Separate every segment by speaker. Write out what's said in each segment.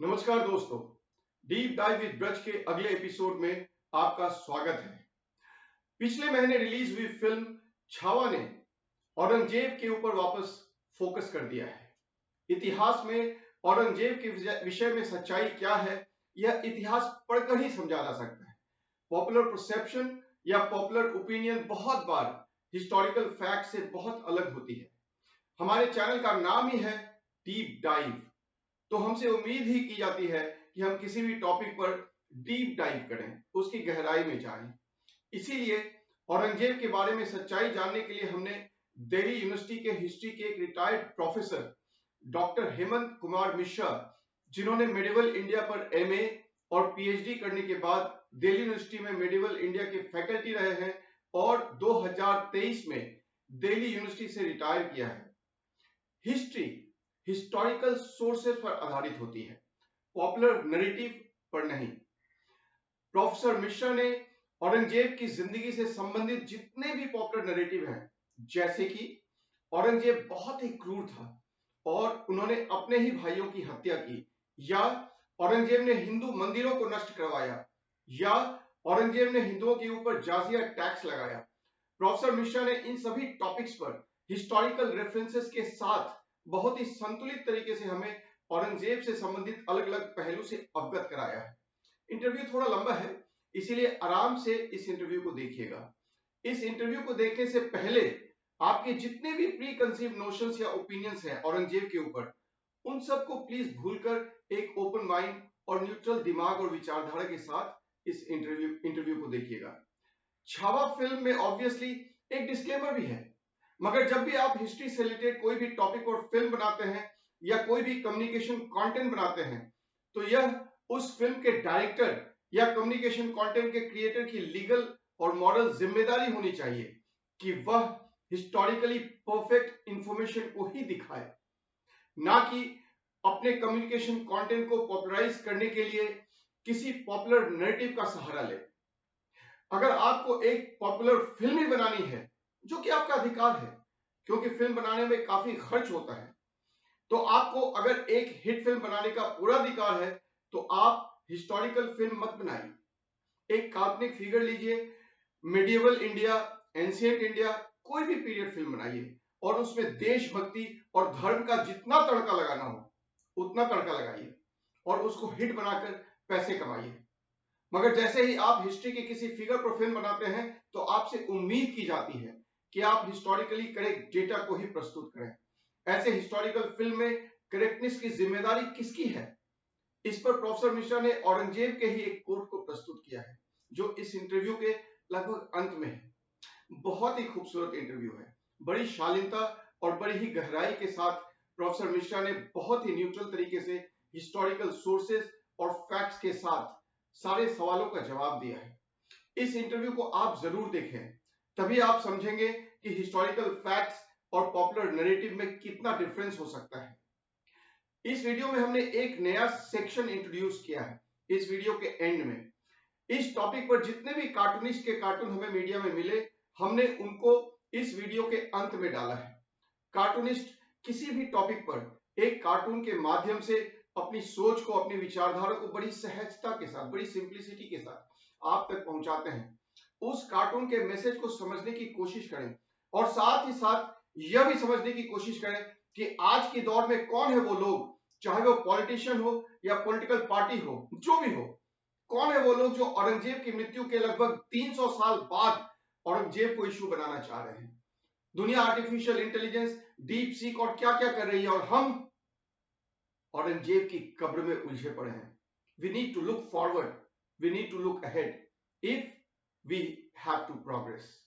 Speaker 1: नमस्कार दोस्तों, deep dive with Braj के अगले एपिसोड में आपका स्वागत है। पिछले महीने रिलीज हुई फिल्म छावा ने औरंगजेब के ऊपर वापस फोकस कर दिया है। इतिहास में औरंगजेब के विषय में सच्चाई क्या है, यह इतिहास पढ़कर ही समझा जा सकता है। पॉपुलर परसेप्शन या पॉपुलर ओपिनियन बहुत बार हिस्टोरिकल फैक्ट से बहुत अलग होती है। हमारे चैनल का नाम ही है डीप डाइव, तो हमसे उम्मीद ही की जाती है कि हम किसी भी टॉपिक पर डीप डाइव करें, उसकी गहराई में जाएं। इसीलिए औरंगजेब के बारे में सच्चाई जानने के लिए हमने दिल्ली यूनिवर्सिटी के हिस्ट्री के एक retired professor doctor Hemant Kumar Mishra, जिन्होंने मेडिवल इंडिया पर एमए और पीएचडी करने के बाद दिल्ली यूनिवर्सिटी में मेडिवल इंडिया के फैकल्टी रहे हैं और 2023 में दिल्ली यूनिवर्सिटी से रिटायर किया है। हिस्ट्री हिस्टोरिकल सोर्सेस पर आधारित होती है, पॉपुलर नैरेटिव पर नहीं। प्रोफेसर मिश्रा ने औरंगजेब की जिंदगी से संबंधित जितने भी पॉपुलर नैरेटिव हैं, जैसे कि औरंगजेब बहुत ही क्रूर था और उन्होंने अपने ही भाइयों की हत्या की, या औरंगजेब ने हिंदू मंदिरों को नष्ट करवाया, या औरंगजेब ने हिंदुओं के ऊपर जाजिया टैक्स लगाया। प्रोफेसर मिश्रा ने इन सभी टॉपिक्स पर हिस्टोरिकल रेफरेंसेस के साथ बहुत ही संतुलित तरीके से हमें औरंगजेब से संबंधित अलग अलग पहलू से अवगत कराया है। इंटरव्यू थोड़ा लंबा है, इसीलिए आराम से इस इंटरव्यू को देखिएगा। इस इंटरव्यू को देखने से पहले आपके जितने भी प्री कंसीव नोशंस या ओपिनियंस हैं औरंगजेब के ऊपर, उन सबको प्लीज भूलकर एक ओपन माइंड और न्यूट्रल दिमाग और विचारधारा के साथ इस इंटरव्यू को देखिएगा। छावा फिल्म में ऑब्वियसली एक डिस्क्लेमर भी है, मगर जब भी आप हिस्ट्री से रिलेटेड कोई भी टॉपिक और फिल्म बनाते हैं या कोई भी कम्युनिकेशन कंटेंट बनाते हैं, तो यह उस फिल्म के डायरेक्टर या कम्युनिकेशन कंटेंट के क्रिएटर की लीगल और मॉरल जिम्मेदारी होनी चाहिए कि वह हिस्टोरिकली परफेक्ट इंफॉर्मेशन को ही दिखाए, ना कि अपने कम्युनिकेशन कंटेंट को पॉपुलराइज करने के लिए किसी पॉपुलर नैरेटिव का सहारा ले। अगर आपको एक पॉपुलर फिल्म ही बनानी है, जो कि आपका अधिकार है, क्योंकि फिल्म बनाने में काफी खर्च होता है, तो आपको अगर एक हिट फिल्म बनाने का पूरा अधिकार है, तो आप हिस्टोरिकल फिल्म मत बनाइए। एक काल्पनिक फिगर लीजिए, मेडिएवल इंडिया, एंशिएंट इंडिया, कोई भी पीरियड फिल्म बनाइए और उसमें देशभक्ति और धर्म का जितना तड़का लगाना हो उतना तड़का लगाइए और उसको हिट बनाकर पैसे कमाइए। मगर जैसे ही आप हिस्ट्री के किसी फिगर पर फिल्म बनाते हैं, तो आपसे उम्मीद की जाती है कि आप हिस्टोरिकली करेक्ट डेटा को ही प्रस्तुत करें। ऐसे हिस्टोरिकल फिल्म में करेक्टनेस की जिम्मेदारी किसकी है? इस पर प्रोफेसर मिश्रा ने औरंगजेब के ही एक कोट को प्रस्तुत किया है, जो इस इंटरव्यू के लगभग अंत में है। बहुत ही खूबसूरत इंटरव्यू है, बड़ी शालीनता और बड़ी ही गहराई के साथ प्रोफेसर मिश्रा ने बहुत ही न्यूट्रल तरीके से हिस्टोरिकल सोर्सेज और फैक्ट्स के साथ सारे सवालों का जवाब दिया है। इस इंटरव्यू को आप जरूर देखें, तभी आप समझेंगे कि हिस्टोरिकल फैक्ट्स और पॉपुलर नैरेटिव में कितना डिफरेंस हो सकता है। इस वीडियो में हमने एक नया सेक्शन इंट्रोड्यूस किया है। इस वीडियो के एंड में इस टॉपिक पर जितने भी कार्टूनिस्ट के कार्टून हमें मीडिया में मिले, हमने उनको इस वीडियो के अंत में डाला है। कार्टूनिस्ट किसी भी टॉपिक पर एक कार्टून के माध्यम से अपनी सोच को, अपनी विचारधारा को बड़ी सहजता के साथ, बड़ी सिंप्लिसिटी के साथ आप तक पहुंचाते हैं। उस कार्टून के मैसेज को समझने की कोशिश करें और साथ ही साथ यह भी समझने की कोशिश करें कि आज के दौर में कौन है वो लोग, चाहे वो पॉलिटिशियन हो या पॉलिटिकल पार्टी हो, जो भी हो, कौन है वो लोग जो औरंगजेब की मृत्यु के लगभग 300 साल बाद औरंगजेब को इशू बनाना चाह रहे हैं। दुनिया आर्टिफिशियल इंटेलिजेंस, डीप सीक और क्या क्या कर रही है, और हम औरंगजेब की कब्र में उलझे पड़े हैं। We need to look forward, we need to look ahead if we have to progress.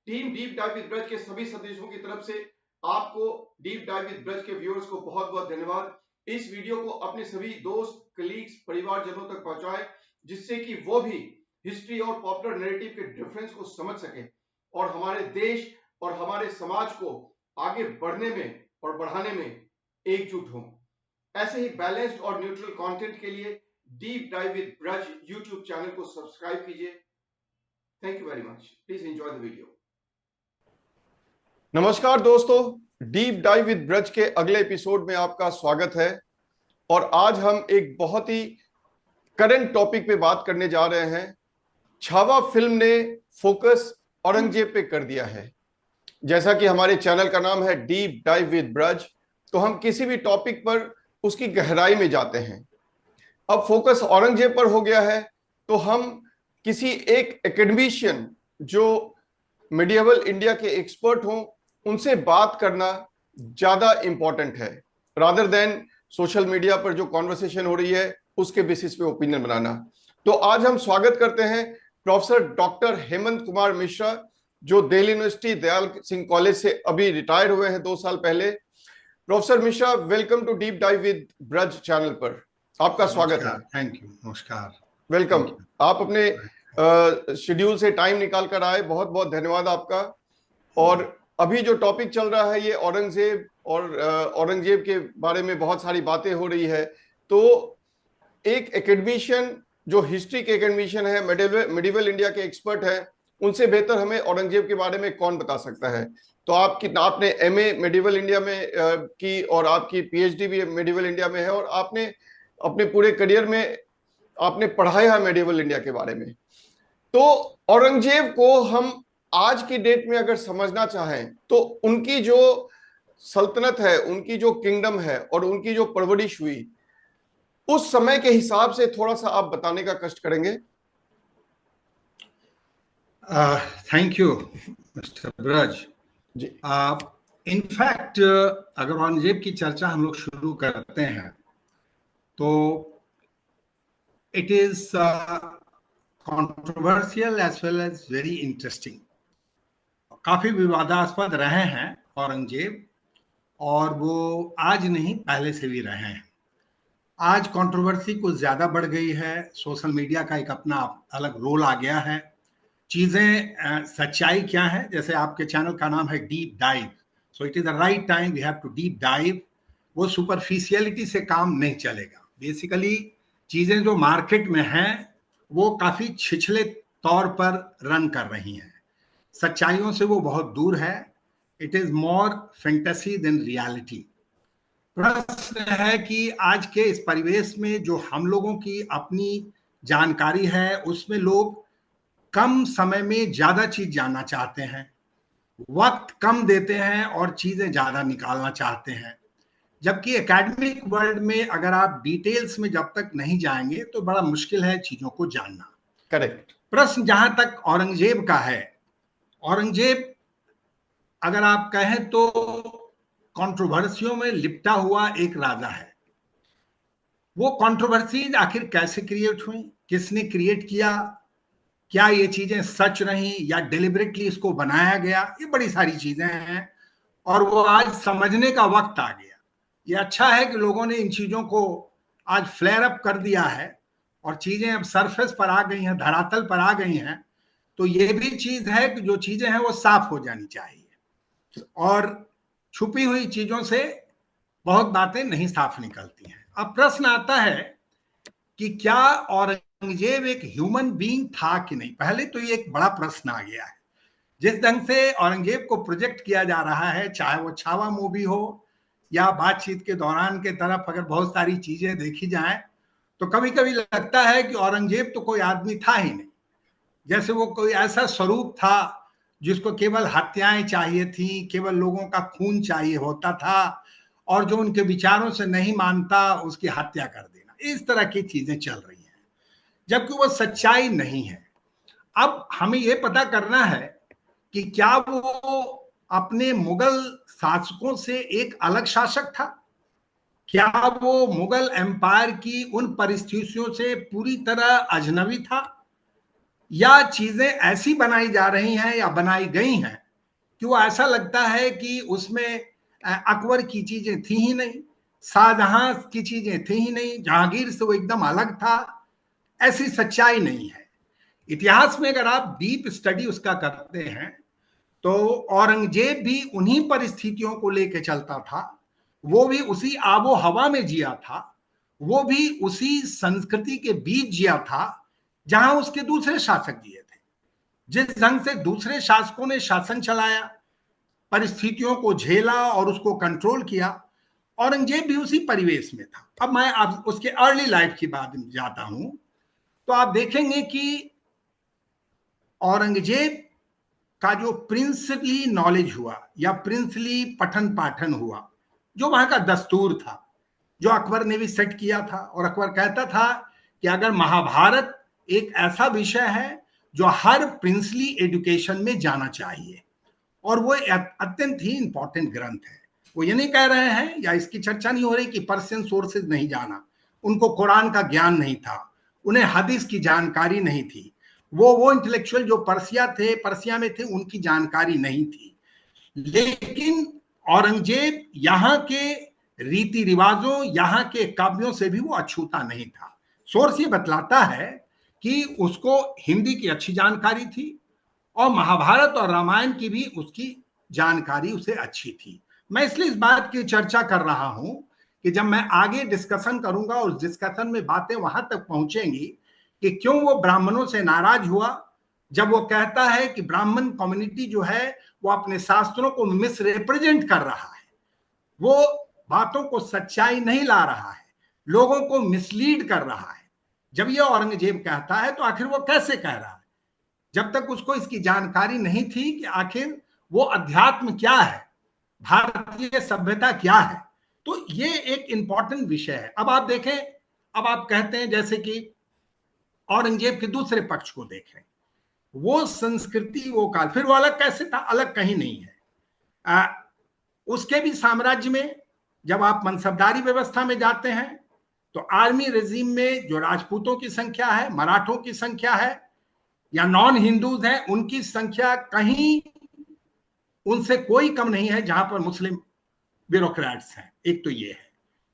Speaker 1: Team deep dive with Braj के सभी सदस्यों की तरफ से आपको, डीप डाइव विद ब्रज के व्यूअर्स को बहुत बहुत धन्यवाद। इस वीडियो को अपने सभी दोस्त, कलीग्स, परिवारजनों तक पहुंचाएं, जिससे कि वो भी हिस्ट्री और पॉपुलर नैरेटिव के डिफरेंस को समझ सके और हमारे देश और हमारे समाज को आगे बढ़ने में और बढ़ाने में एकजुट हों। ऐसे ही बैलेंस्ड और न्यूट्रल कंटेंट के लिए deep dive with Braj YouTube channel को सब्सक्राइब कीजिए। Thank you very much. Please enjoy the video. नमस्कार दोस्तों, डीप डाइव विद ब्रज के अगले एपिसोड में आपका स्वागत है। और आज हम एक बहुत ही करंट टॉपिक पे बात करने जा रहे हैं। छावा फिल्म ने फोकस औरंगजेब पे कर दिया है। जैसा कि हमारे चैनल का नाम है डीप डाइव विद ब्रज, तो हम किसी भी टॉपिक पर उसकी गहराई में जाते हैं। अब फोकस औरंगजेब पर हो गया है, तो हम किसी एक एकेडमिशियन जो मिडिएवल इंडिया के एक्सपर्ट हों उनसे बात करना ज्यादा इंपॉर्टेंट है, रादर देन सोशल मीडिया पर जो कॉन्वर्सेशन हो रही है उसके बेसिस पे ओपिनियन बनाना। तो आज हम स्वागत करते हैं प्रोफेसर डॉक्टर हेमंत कुमार मिश्रा, जो दिल्ली यूनिवर्सिटी दयाल सिंह कॉलेज से अभी रिटायर हुए हैं 2 साल पहले। Professor Mishra, welcome to deep dive with Braj channel पर आपका स्वागत है।
Speaker 2: थैंक यू, नमस्कार,
Speaker 1: वेलकम। आप अपने शेड्यूल से टाइम निकाल कर आए, बहुत बहुत धन्यवाद आपका। और अभी जो टॉपिक चल रहा है ये औरंगजेब और औरंगजेब के बारे में बहुत सारी बातें हो रही है। तो एक एकेडमिशियन जो हिस्ट्री के एकेडमिशियन है, मिडिवल इंडिया के एक्सपर्ट है, उनसे बेहतर हमें औरंगजेब के बारे में कौन बता सकता है। तो आपने एमए मिडिवल इंडिया में की और आपकी पीएचडी भी मिडिवल इंडिया में है, और आपने अपने पूरे करियर में आपने पढ़ाया है मिडिवल इंडिया के बारे में। तो औरंगजेब को हम आज की डेट में अगर समझना चाहें तो उनकी जो सल्तनत है, उनकी जो किंगडम है और उनकी जो परवरिश हुई उस समय के हिसाब से थोड़ा सा आप बताने का कष्ट करेंगे।
Speaker 2: Thank you mister Braj
Speaker 1: ji.
Speaker 2: In fact अगर औरंगजेब की चर्चा हम लोग शुरू करते हैं तो it is controversial as well as very interesting. काफी विवादास्पद रहे हैं औरंगजेब, और वो आज नहीं पहले से भी रहे हैं। आज कंट्रोवर्सी कुछ ज्यादा बढ़ गई है, सोशल मीडिया का एक अपना अलग रोल आ गया है। चीजें सच्चाई क्या है, जैसे आपके चैनल का नाम है deep dive, so it is the right time we have to deep dive. वो सुपरफिशियलिटी से काम नहीं चलेगा। बेसिकली चीजें जो मार्केट में हैं वो काफी छिछले तौर पर रन कर रही हैं, सच्चाइयों से वो बहुत दूर है। It is more fantasy than reality. प्रश्न है कि आज के इस परिवेश में जो हम लोगों की अपनी जानकारी है उसमें लोग कम समय में ज्यादा चीज जानना चाहते हैं, वक्त कम देते हैं और चीजें ज्यादा निकालना चाहते हैं। जबकि एकेडमिक वर्ल्ड में अगर आप डिटेल्स में जब तक नहीं जाएंगे तो बड़ा मुश्किल है चीजों को जानना।
Speaker 1: करेक्ट।
Speaker 2: प्रश्न जहां तक औरंगजेब का है, औरंगजेब अगर आप कहें तो कंट्रोवर्सियों में लिपटा हुआ एक राजा है। वो कंट्रोवर्सीज आखिर कैसे क्रिएट हुई, किसने क्रिएट किया, क्या ये चीजें सच रही या डेलिबरेटली इसको बनाया गया, ये बड़ी सारी चीजें हैं और वो आज समझने का वक्त आ गया। ये अच्छा है कि लोगों ने इन चीजों को आज फ्लेयर अप कर दिया है और चीजें अब सरफेस पर आ गई हैं, धरातल पर आ गई हैं। तो ये भी चीज है कि जो चीजें हैं वो साफ हो जानी चाहिए और छुपी हुई चीजों से बहुत बातें नहीं साफ निकलती हैं। अब प्रश्न आता है कि क्या औरंगजेब एक ह्यूमन बीइंग था कि नहीं। पहले तो ये एक बड़ा प्रश्न आ गया है। जिस ढंग से औरंगजेब को प्रोजेक्ट किया जा रहा है, चाहे वो छावा मूवी हो या बातचीत के दौरान के तरफ अगर बहुत सारी चीजें देखी जाएं तो कभी कभी लगता है कि औरंगजेब तो कोई आदमी था ही नहीं, जैसे वो कोई ऐसा स्वरूप था जिसको केवल हत्याएं चाहिए थी, केवल लोगों का खून चाहिए होता था और जो उनके विचारों से नहीं मानता उसकी हत्या कर देना, इस तरह की चीजें चल रही हैं, जबकि वो सच्चाई नहीं है। अब हमें ये पता करना है कि क्या वो अपने मुगल शासकों से एक अलग शासक था, क्या वो मुगल एम्पायर की उन परिस्थितियों से पूरी तरह अजनबी था, या चीजें ऐसी बनाई जा रही हैं या बनाई गई हैं कि वो ऐसा लगता है कि उसमें अकबर की चीजें थी ही नहीं, शाहजहां की चीजें थी ही नहीं, जहांगीर से वो एकदम अलग था। ऐसी सच्चाई नहीं है। इतिहास में अगर आप डीप स्टडी उसका करते हैं तो औरंगजेब भी उन्हीं परिस्थितियों को लेकर चलता था, वो भी उसी आबो हवा में जिया था, वो भी उसी संस्कृति के बीच जिया था जहां उसके दूसरे शासक जिए थे। जिस ढंग से दूसरे शासकों ने शासन चलाया, परिस्थितियों को झेला और उसको कंट्रोल किया, औरंगजेब भी उसी परिवेश में था। अब मैं आप उसके अर्ली लाइफ की बात जाता हूं तो आप देखेंगे कि औरंगजेब का जो प्रिंसली नॉलेज हुआ या प्रिंसली पठन पाठन हुआ, जो वहां का दस्तूर था, जो अकबर ने भी सेट किया था, और अकबर कहता था कि अगर महाभारत एक ऐसा विषय है जो हर प्रिंसली एजुकेशन में जाना चाहिए, और वो अत्यंत ही इंपॉर्टेंट ग्रंथ है। वो ये नहीं कह रहे हैं या इसकी चर्चा नहीं हो रही कि पर्शियन सोर्सेज नहीं जाना, उनको कुरान का ज्ञान नहीं था, उन्हें हदीस की जानकारी नहीं थी, वो इंटेलेक्चुअल जो पर्सिया में थे उनकी जानकारी नहीं थी। लेकिन औरंगजेब यहाँ के रीति रिवाजों, यहाँ के काव्यों से भी वो अछूता नहीं था। सोर्स ये बतलाता है कि उसको हिंदी की अच्छी जानकारी थी और महाभारत और रामायण की भी उसकी जानकारी उसे अच्छी थी। मैं इसलिए इस बात की चर्चा कर रहा हूं कि जब मैं आगे डिस्कशन करूंगा और डिस्कशन में बातें वहां तक पहुंचेंगी कि क्यों वो ब्राह्मणों से नाराज हुआ, जब वो कहता है कि ब्राह्मण कम्युनिटी जो है वो अपने शास्त्रों को मिसरिप्रेजेंट कर रहा है, वो बातों को सच्चाई नहीं ला रहा है, लोगों को मिसलीड कर रहा है। जब ये औरंगजेब कहता है तो आखिर वो कैसे कह रहा है? जब तक उसको इसकी जानकारी नहीं थी कि आखिर वो अध्यात्म क्या है, भारतीय सभ्यता क्या है, तो ये एक इंपॉर्टेंट विषय है। अब आप देखें, अब आप कहते हैं जैसे कि औरंगजेब के दूसरे पक्ष को देखें, वो संस्कृति, वो काल, फिर वो अलग कैसे था? अलग कहीं नहीं है। उसके भी साम्राज्य में जब आप मनसबदारी व्यवस्था में जाते हैं तो आर्मी रेजिम में जो राजपूतों की संख्या है, मराठों की संख्या है या नॉन हिंदूज हैं, उनकी संख्या कहीं उनसे कोई कम नहीं है जहां पर मुस्लिम ब्यूरोक्रेट्स हैं। एक तो ये है,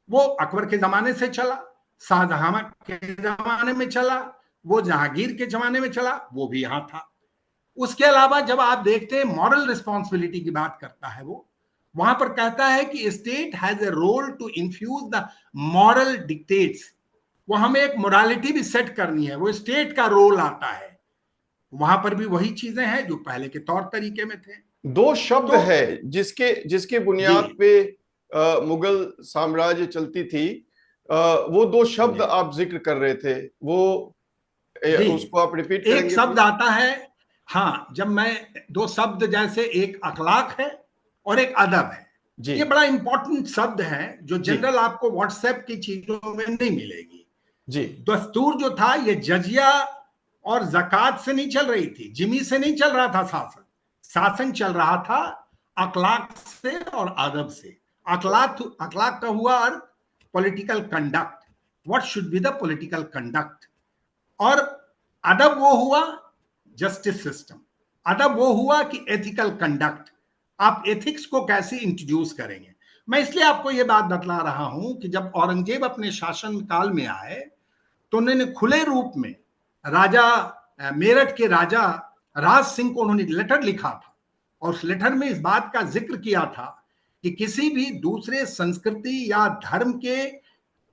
Speaker 2: वो अकबर के जमाने से चला, शाहजहां के जमाने में चला, वो जहांगीर के जमाने में चला, वो भी यहां था। उसके अलावा जब आप देखते हैं मॉरल रिस्पॉन्सिबिलिटी की बात करता है, वो वहां पर कहता है कि state has a role to infuse the moral dictates. वो हमें एक मोरालिटी भी सेट करनी है, वो स्टेट का रोल आता है। वहां पर भी वही चीजें हैं जो पहले के तौर तरीके में थे।
Speaker 1: दो शब्द
Speaker 2: तो
Speaker 1: है जिसके बुनियाद पे मुगल साम्राज्य चलती थी, वो दो शब्द आप जिक्र कर रहे थे, वो उसको आप रिपीट करेंगे?
Speaker 2: एक शब्द आता है, हाँ, जब मैं दो शब्द, जैसे एक अखलाक है और एक अदब है, ये बड़ा इंपॉर्टेंट शब्द है जो जनरल आपको व्हाट्सएप की चीजों में नहीं मिलेगी।
Speaker 1: जी,
Speaker 2: दस्तूर जो था ये जजिया और ज़कात से नहीं चल रही थी, जिमी से नहीं चल रहा था, शासन चल रहा था अखलाक से और अदब से। अखलाक का हुआ अर्थ political conduct, what should be the political conduct, और अदब वो हुआ जस्टिस सिस्टम, अदब वो हुआ कि एथिकल कंडक्ट, आप एथिक्स को कैसे इंट्रोड्यूस करेंगे। मैं इसलिए आपको ये बात बतला रहा हूं कि जब औरंगजेब अपने शासन काल में आए तो उन्होंने खुले रूप में मेरठ के राजा राज सिंह को उन्होंने लेटर लिखा था, और उस लेटर में इस बात का जिक्र किया था कि किसी भी दूसरे संस्कृति या धर्म के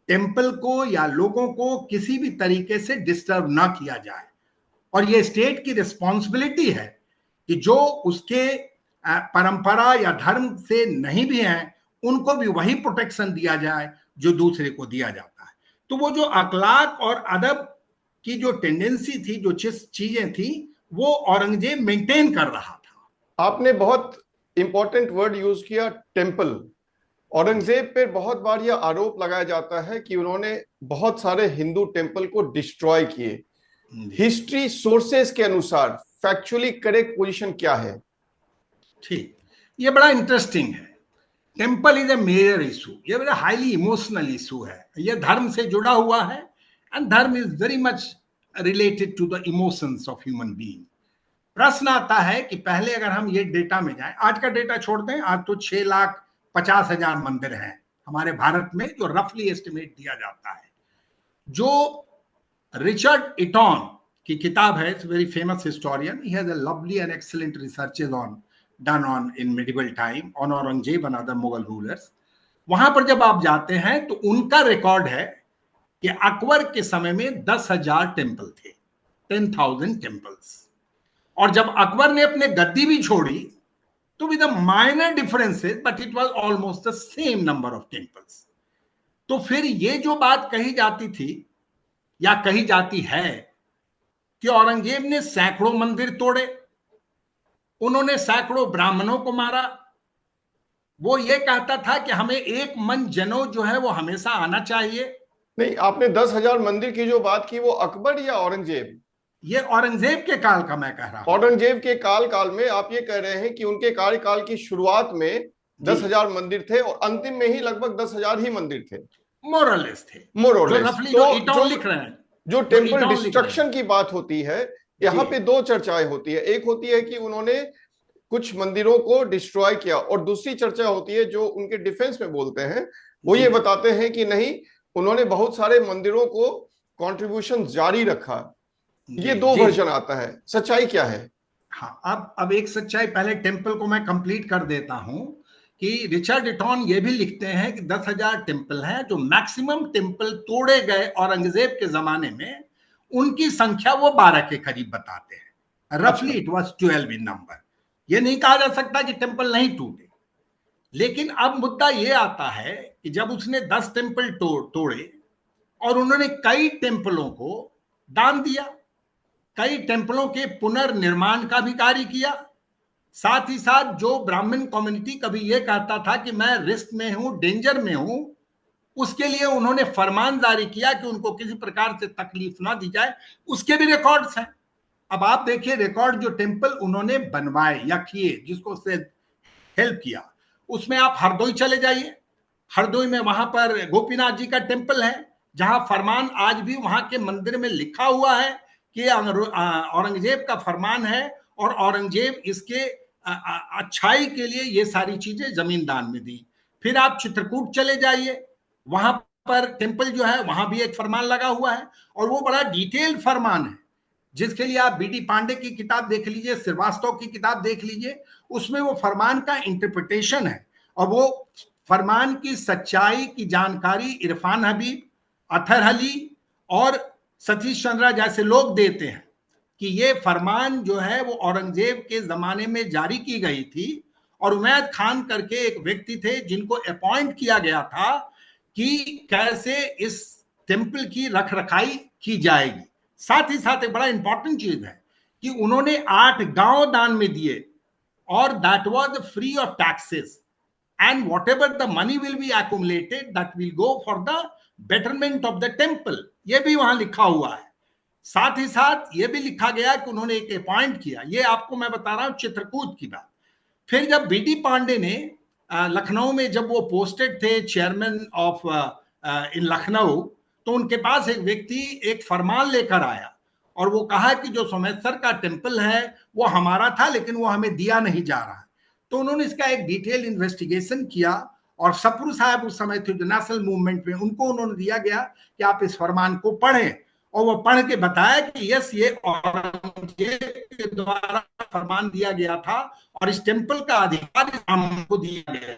Speaker 2: टेम्पल को या लोगों को किसी भी तरीके से डिस्टर्ब ना किया जाए, और ये स्टेट की रिस्पॉन्सिबिलिटी है कि जो उसके परंपरा या धर्म से नहीं भी हैं उनको भी वही प्रोटेक्शन दिया जाए जो दूसरे को दिया जाता है। तो वो जो अखलाक और अदब की जो टेंडेंसी थी, जो चीजें थी, वो औरंगजेब मेंटेन कर रहा था।
Speaker 1: आपने बहुत इंपॉर्टेंट वर्ड यूज किया, टेम्पल। औरंगजेब पे बहुत बार यह आरोप लगाया जाता है कि उन्होंने बहुत सारे हिंदू टेम्पल को डिस्ट्रॉय किए। हिस्ट्री सोर्सेस के अनुसार फैक्चुअली करेक्ट पोजीशन क्या है?
Speaker 2: ठीक, ये बड़ा इंटरेस्टिंग है। Temple is a major issue, ये बड़ा हाईली इमोशनल इशू है, ये धर्म से जुड़ा हुआ है, and dharma is very much related to the emotions of human being. प्रश्न आता है कि पहले अगर हम ये डेटा में जाएं, आज का डेटा छोड़ दें, आज तो 6,50,000 मंदिर हैं हमारे भारत में जो रफली एस्टिमेट दिया जाता है। जो रिचर्ड इटॉन की किताब है, it's very famous historian, he has a lovely and excellent researches on done on in medieval time on Aurangzeb and other Mughal rulers। वहां पर जब आप जाते हैं तो उनका रिकॉर्ड है कि अकबर के समय में 10,000 टेम्पल थे, 10,000 टेम्पल्स। और जब अकबर ने अपने गद्दी भी छोड़ी तो with minor differences but it was almost the same number of temples. तो फिर ये जो बात कही जाती थी या कही जाती है कि औरंगजेब ने सैकड़ों मंदिर तोड़े, उन्होंने सैकड़ों ब्राह्मणों को मारा, वो ये कहता था कि हमें एक मन जनो जो है वो हमेशा आना चाहिए।
Speaker 1: नहीं, आपने 10,000 मंदिर की जो बात की वो अकबर या औरंगजेब?
Speaker 2: ये औरंगजेब के काल का मैं कह रहा हूं।
Speaker 1: औरंगजेब के काल में आप ये कह रहे हैं कि उनके कार्यकाल की शुरुआत में 10,000 मंदिर थे और अंतिम में ही लगभग 10,000 ही मंदिर थे,
Speaker 2: मोरलेस थे, जो
Speaker 1: मोरलेस।
Speaker 2: रफली
Speaker 1: तो
Speaker 2: जो इटॉन
Speaker 1: जो
Speaker 2: लिख रहे हैं,
Speaker 1: जो
Speaker 2: जो
Speaker 1: टेम्पल
Speaker 2: इटॉन लिख रहे
Speaker 1: डिस्ट्रक्शन
Speaker 2: हैं।
Speaker 1: की बात होती है,
Speaker 2: जी
Speaker 1: यहाँ पे दो चर्चाएं होती है। एक होती है कि उन्होंने कुछ मंदिरों को डिस्ट्रॉय किया, और दूसरी चर्चा होती है जो उनके डिफेंस में बोलते हैं, वो ये
Speaker 2: जी
Speaker 1: बताते हैं कि नहीं, उन्होंने बहुत सारे मंदिरों को कंट्रीब्यूशन जारी रखा।
Speaker 2: जी
Speaker 1: ये दो
Speaker 2: जी।
Speaker 1: वर्जन आता है, सच्चाई क्या है?
Speaker 2: हाँ, अब एक सच्चाई, पहले टेम्पल को मैं कंप्लीट कर देता हूं कि रिचर्ड इटॉन ये भी लिखते हैं कि 10,000 टेम्पल हैं, जो मैक्सिमम टेम्पल तोड़े गए औरंगजेब के जमाने में, उनकी संख्या वो 12 के करीब बताते हैं। रफली
Speaker 1: अच्छा।
Speaker 2: It was 12 in number. ये नहीं कहा जा सकता कि टेम्पल नहीं टूटे, लेकिन अब मुद्दा ये आता है कि जब उसने 10 टेम्पल तोड़े और उन्होंने कई टेम्पलों को दान दिया, कई टेम्पलों के पुनर्निर्माण का भी कार्य किया, साथ ही साथ जो ब्राह्मण कम्युनिटी कभी ये कहता था कि मैं रिस्क में हूं, डेंजर में हूं, उसके लिए उन्होंने फरमान जारी किया कि उनको किसी प्रकार से तकलीफ ना दी जाए, उसके भी रिकॉर्ड्स हैं। अब आप देखिए रिकॉर्ड जो टेम्पल उन्होंने बनवाए या किए, जिसको से हेल्प किया, उसमें आप हरदोई चले जाइए। हरदोई में वहां पर गोपीनाथ जी का टेम्पल है, जहां फरमान आज भी वहां के मंदिर में लिखा हुआ है कि औरंगजेब का फरमान है और औरंगजेब इसके अच्छाई के लिए ये सारी चीजें जमीन दान में दी। फिर आप चित्रकूट चले जाइए, वहां पर टेम्पल जो है वहां भी एक फरमान लगा हुआ है, और वो बड़ा डिटेल्ड फरमान है, जिसके लिए आप बीडी पांडे की किताब देख लीजिए, श्रीवास्तव की किताब देख लीजिए, उसमें वो फरमान का इंटरप्रिटेशन है। और वो फरमान की सच्चाई की जानकारी इरफान हबीब, अतहर अली और सतीश चंद्रा जैसे लोग देते हैं कि ये फरमान जो है वो औरंगजेब के जमाने में जारी की गई थी, और उमैद खान करके एक व्यक्ति थे जिनको अपॉइंट किया गया था कि कैसे इस टेम्पल की रख रखाई की जाएगी। साथ ही साथ एक बड़ा इंपॉर्टेंट चीज है कि उन्होंने 8 गांव दान में दिए, और that was free of taxes, and whatever the money will be accumulated that will go for the betterment of the temple, ये भी वहां लिखा हुआ है। साथ ही साथ ये भी लिखा गया कि उन्होंने एक अपॉइंट किया, ये आपको मैं बता रहा हूं चित्रकूट की बात। फिर जब बीडी पांडे ने लखनऊ में जब वो पोस्टेड थे चेयरमैन ऑफ इन लखनऊ, तो उनके पास एक व्यक्ति एक फरमान लेकर आया और वो कहा कि जो सोमेश्वर का टेम्पल है वो हमारा था, लेकिन वो हमें दिया नहीं जा रहा। तो उन्होंने इसका एक डिटेल इन्वेस्टिगेशन किया, और सप्रू साहब उस समय थे जो नेशनल मूवमेंट में, उनको उन्होंने दिया गया कि आप इस फरमान को पढ़ें, और वो पढ़ के बताया कि यस, ये औरंगजेब के द्वारा फरमान दिया गया था और इस टेम्पल का अधिकार हमको दिया गया।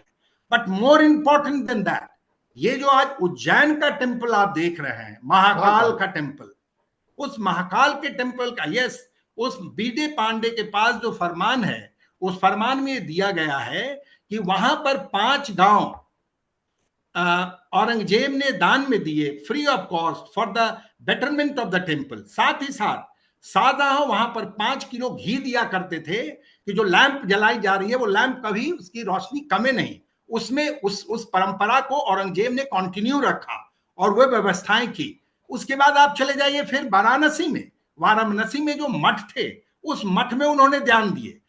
Speaker 2: But more important than that, ये जो आज उज्जैन का टेम्पल आप देख रहे हैं, महाकाल का टेम्पल, उस महाकाल के टेम्पल का, यस, उस बीडी पांडे के पास जो फरमान है, उस फरमान में दिया गया है कि वहां पर 5 गांव औरंगजेब ने दान में दिए free of cost for the betterment of the temple. साथ ही साथ शाहजहां वहां पर 5 किलो घी दिया करते थे कि जो लैंप जलाई जा रही है वो लैंप कभी उसकी रोशनी कमे नहीं। उसमें उस परंपरा को औरंगजेब ने कंटिन्यू रखा और वह व्यवस्थाएं की। उसके बाद आप चले जाइए फिर वाराणसी में जो मठ थे, उस मठ में उन्होंने ध्यान दिए।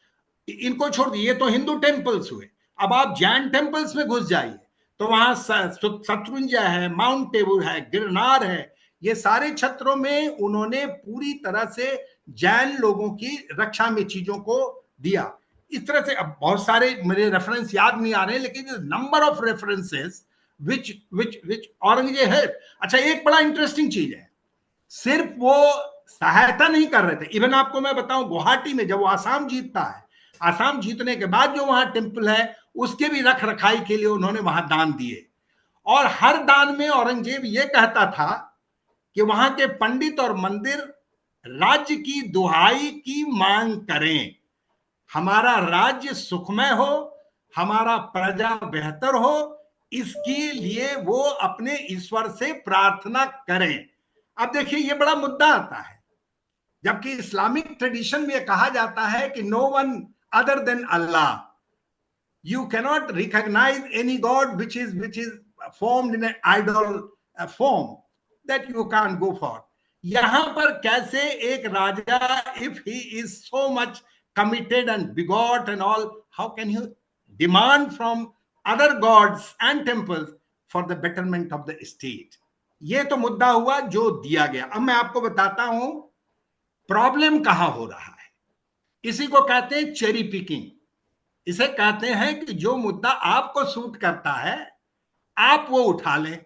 Speaker 2: इनको छोड़ दिए, तो हिंदू टेम्पल्स हुए। अब आप जैन टेम्पल्स में घुस जाइए तो वहां शत्रुंजय है, माउंट टेबू है, गिरनार है, ये सारे क्षेत्रों में उन्होंने पूरी तरह से जैन लोगों की रक्षा में चीजों को दिया। इस तरह से अब बहुत सारे मेरे रेफरेंस याद नहीं आ रहे, लेकिन नंबर ऑफ रेफरेंसेस विच विच विच औरंगजेब है। अच्छा, एक बड़ा इंटरेस्टिंग चीज है, सिर्फ वो सहायता नहीं कर रहे थे। इवन आपको मैं बताऊं, गुवाहाटी में जब वो आसाम जीतता है, आसाम जीतने के बाद जो वहां टेम्पल है उसके भी रख रखाई के लिए उन्होंने वहां दान दिए। और हर दान में औरंगजेब ये कहता था कि वहां के पंडित और मंदिर राज्य की दुहाई की मांग करें। हमारा राज्य सुखमय हो, हमारा प्रजा बेहतर हो, इसके लिए वो अपने ईश्वर से प्रार्थना करें। अब देखिए ये बड़ा मुद्दा आता है, जबकि इस्लामिक ट्रेडिशन में कहा जाता है कि no one other than Allah, you cannot recognize any god which is formed in an idol form, that you can't go for. यहां पर कैसे एक राजा, if he is so much committed and begot and all, how can you demand from other gods and temples for the betterment of the state? ये तो मुद्दा हुआ जो दिया गया। अब मैं आपको बताता हूं प्रॉब्लम कहां हो रहा है। इसी को कहते हैं चेरी पिकिंग। इसे कहते हैं कि जो मुद्दा आपको सूट करता है आप वो उठा लें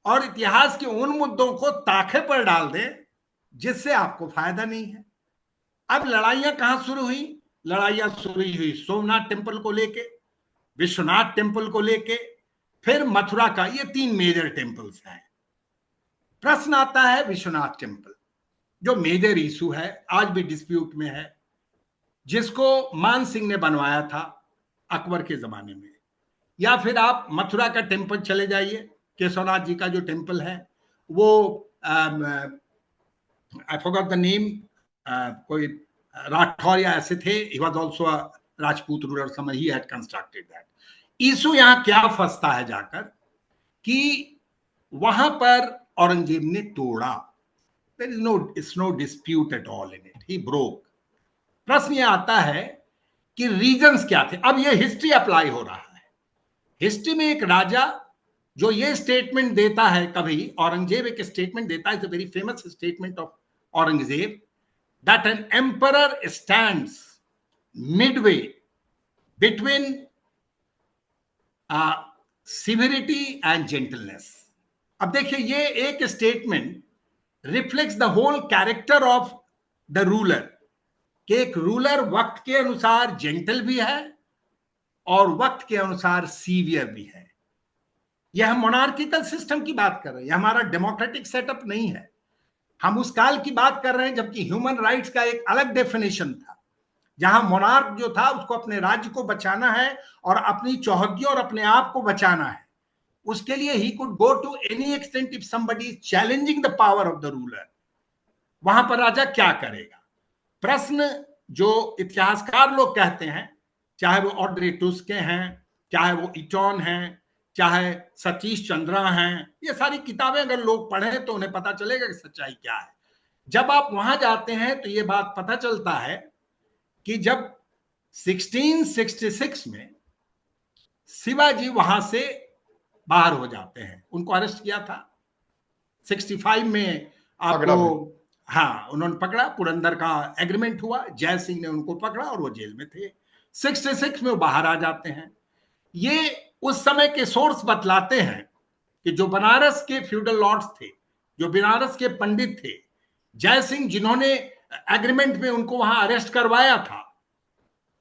Speaker 2: और इतिहास के उन मुद्दों को ताखे पर डाल दें जिससे आपको फायदा नहीं है। अब लड़ाइयां कहां शुरू हुई? लड़ाइयां शुरू हुई सोमनाथ टेम्पल को लेके, विश्वनाथ टेम्पल को लेके, फिर मथुरा का। ये 3 मेजर टेम्पल्स हैं। प्रश्न आता है विश्वनाथ टेम्पल जो मेजर इशू है, आज भी डिस्प्यूट में है, जिसको मान सिंह ने बनवाया था अकबर के जमाने में। या फिर आप मथुरा का टेम्पल चले जाइए, केशवनाथ जी का जो टेम्पल है वो आई फॉरगॉट द नेम, कोई राठौर या ऐसे थे, he was also a Rajput ruler, समझ he had constructed that. Issue यहां क्या फंसता है जाकर कि वहां पर औरंगजेब ने तोड़ा। There is no dispute at all in it, he broke. प्रश्न यह आता है कि रीजंस क्या थे। अब ये हिस्ट्री अप्लाई हो रहा है। हिस्ट्री में एक राजा जो ये स्टेटमेंट देता है, कभी औरंगजेब एक स्टेटमेंट देता है, it's a very famous statement of Aurangzeb, that an emperor stands midway between severity and gentleness. अब देखिए ये एक statement reflects the whole character of the ruler, कि एक रूलर वक्त के अनुसार जेंटल भी है और वक्त के अनुसार सीवियर भी है। यह हम मोनार्किकल सिस्टम की बात कर रहे हैं, हमारा डेमोक्रेटिक सेटअप नहीं है। हम उस काल की बात कर रहे हैं जबकि ह्यूमन राइट्स का एक अलग डेफिनेशन था, जहां मोनार्क जो था उसको अपने राज्य को बचाना है और अपनी चौहद्दी और अपने आप को बचाना है। उसके लिए he could go to any extent if somebody is challenging the power of the ruler. वहां पर राजा क्या करेगा? प्रश्न जो इतिहासकार लोग कहते हैं, चाहे वो ऑड्रे टुस्के हैं, चाहे वो इटॉन हैं, चाहे सतीश चंद्रा हैं, ये सारी किताबें अगर लोग पढ़ें तो उन्हें पता चलेगा कि सच्चाई क्या है। जब आप वहां जाते हैं तो ये बात पता चलता है कि जब 1666 में शिवाजी वहां से बाहर हो जाते हैं, उनको अरेस्ट किया था। 65 में आपको, हाँ, उन्होंने पकड़ा, पुरंदर का एग्रीमेंट हुआ, जय सिंह ने उनको पकड़ा और वो जेल में थे। 66 में वो बाहर आ जाते हैं। ये उस समय के सोर्स बतलाते हैं कि जो बनारस के फ्यूडल लॉर्ड्स थे, जो बनारस के पंडित थे, जय सिंह जिन्होंने एग्रीमेंट में उनको वहां अरेस्ट करवाया था,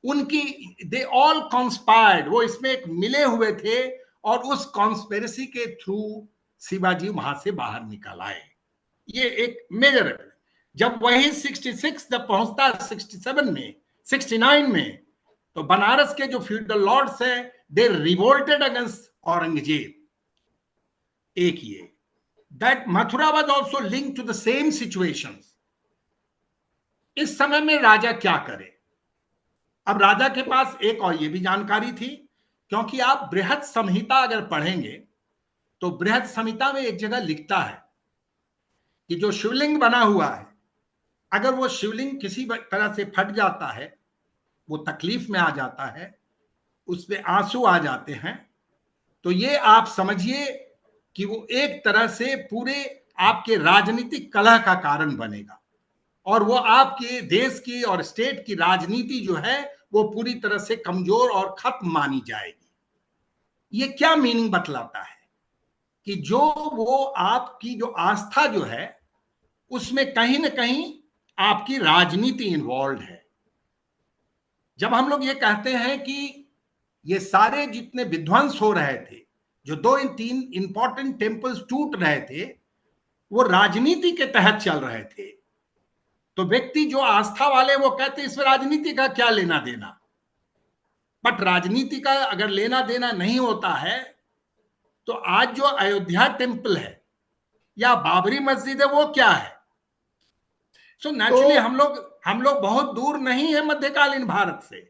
Speaker 2: उनकी दे ऑल कॉन्स्पायर्ड, वो इसमें एक मिले हुए थे और उस कॉन्स्पिरेसी के थ्रू शिवाजी वहां से बाहर निकल आए। ये एक मेजर है। जब वही 66 जब पहुंचता है 67 में, 69 में, तो बनारस के जो फ्यूडल लॉर्ड्स हैं दे रिवोल्टेड अगेंस्ट औरंगजेब। एक ये that Mathura was also linked to the same situations. इस समय में राजा क्या करे? अब राजा के पास एक और ये भी जानकारी थी, क्योंकि आप बृहत संहिता अगर पढ़ेंगे तो बृहत संहिता में एक जगह लिखता है कि जो शिवलिंग बना हुआ है, अगर वो शिवलिंग किसी तरह से फट जाता है, वो तकलीफ में आ जाता है, उसमें आंसू आ जाते हैं, तो ये आप समझिए कि वो एक तरह से पूरे आपके राजनीतिक कलह का कारण बनेगा और वो आपके देश की और स्टेट की राजनीति जो है वो पूरी तरह से कमजोर और खत्म मानी जाएगी। ये क्या मीनिंग बतलाता है कि जो वो आपकी जो आस्था जो है उसमें कहीं ना कहीं आपकी राजनीति इन्वॉल्व है। जब हम लोग ये कहते हैं कि ये सारे जितने विध्वंस हो रहे थे, जो 2-3 इंपॉर्टेंट टेम्पल्स टूट रहे थे, वो राजनीति के तहत चल रहे थे, तो व्यक्ति जो आस्था वाले वो कहते इसमें राजनीति का क्या लेना देना, बट राजनीति का अगर लेना देना नहीं होता है तो आज जो अयोध्या टेम्पल है या बाबरी मस्जिद है वो क्या है। सो नेचुरली हम लोग बहुत दूर नहीं है मध्यकालीन भारत से।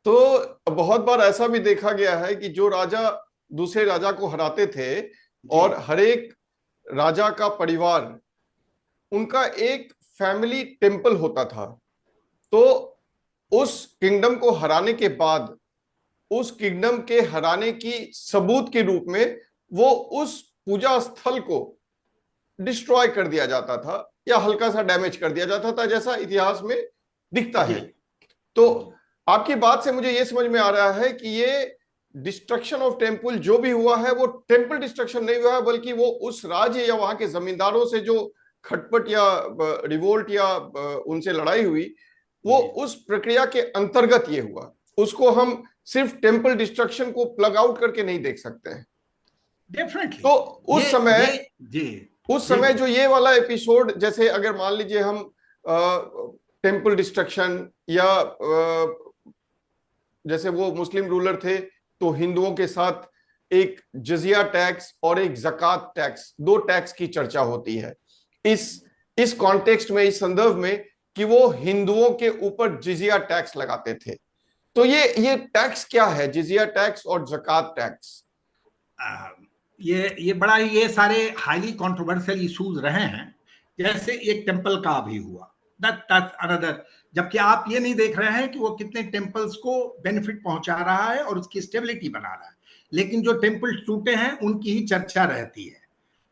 Speaker 1: तो बहुत बार ऐसा भी देखा गया है कि जो राजा दूसरे राजा को हराते थे और हर एक राजा का परिवार, उनका एक फैमिली टेम्पल होता था, तो उस किंगडम को हराने के बाद उस किंगडम के हराने की सबूत के रूप में वो उस पूजा स्थल को डिस्ट्रॉय कर दिया जाता था या हल्का सा डैमेज कर दिया जाता था, जैसा इतिहास में दिखता है। तो आपकी बात से मुझे यह समझ में आ रहा है कि ये डिस्ट्रक्शन ऑफ टेम्पल जो भी हुआ है वो टेम्पल डिस्ट्रक्शन नहीं हुआ है, बल्कि वो उस राज्य या वहां के जमींदारों से जो खटपट या रिवोल्ट या उनसे लड़ाई हुई, वो उस प्रक्रिया के अंतर्गत ये हुआ। उसको हम सिर्फ टेम्पल डिस्ट्रक्शन को प्लग आउट करके नहीं देख सकते हैं।
Speaker 2: डेफिनेटली।
Speaker 1: तो उस समय जो ये वाला एपिसोड, जैसे अगर मान लीजिए हम टेम्पल डिस्ट्रक्शन या जैसे वो मुस्लिम रूलर थे तो हिंदुओं के साथ एक जजिया टैक्स और एक ज़कात टैक्स, दो टैक्स की चर्चा होती है इस कॉन्टेक्स्ट में, इस संदर्भ में कि वो हिंदुओं के ऊपर जिजिया टैक्स लगाते थे। तो ये टैक्स क्या है, जिजिया टैक्स और ज़कात टैक्स?
Speaker 2: ये बड़ा ये सारे हाईली कंट्रोवर्शियल इश्यूज रहे हैं। जैसे एक टेम्पल का भी हुआ, दैट अनदर, जबकि आप ये नहीं देख रहे हैं कि वो कितने टेम्पल्स को बेनिफिट पहुंचा रहा है और उसकी स्टेबिलिटी बना रहा है, लेकिन जो टेम्पल टूटे हैं उनकी ही चर्चा रहती है।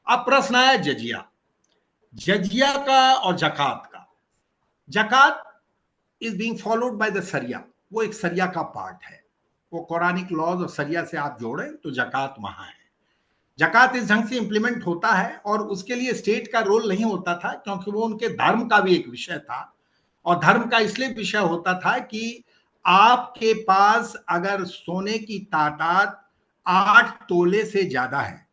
Speaker 2: अब प्रश्न आया जजिया का और जकात का। जकात is being followed by the सरिया, वो एक सरिया का पार्ट है, वो कुरानिक लॉज और सरिया से आप जोड़ें तो जकात वहां है। जकात इस ढंग से इंप्लीमेंट होता है और उसके लिए स्टेट का रोल नहीं होता था, क्योंकि वो उनके धर्म का भी एक विषय था। और धर्म का इसलिए विषय होता था कि आपके पास अगर सोने की तादाद 8 तोले से ज्यादा है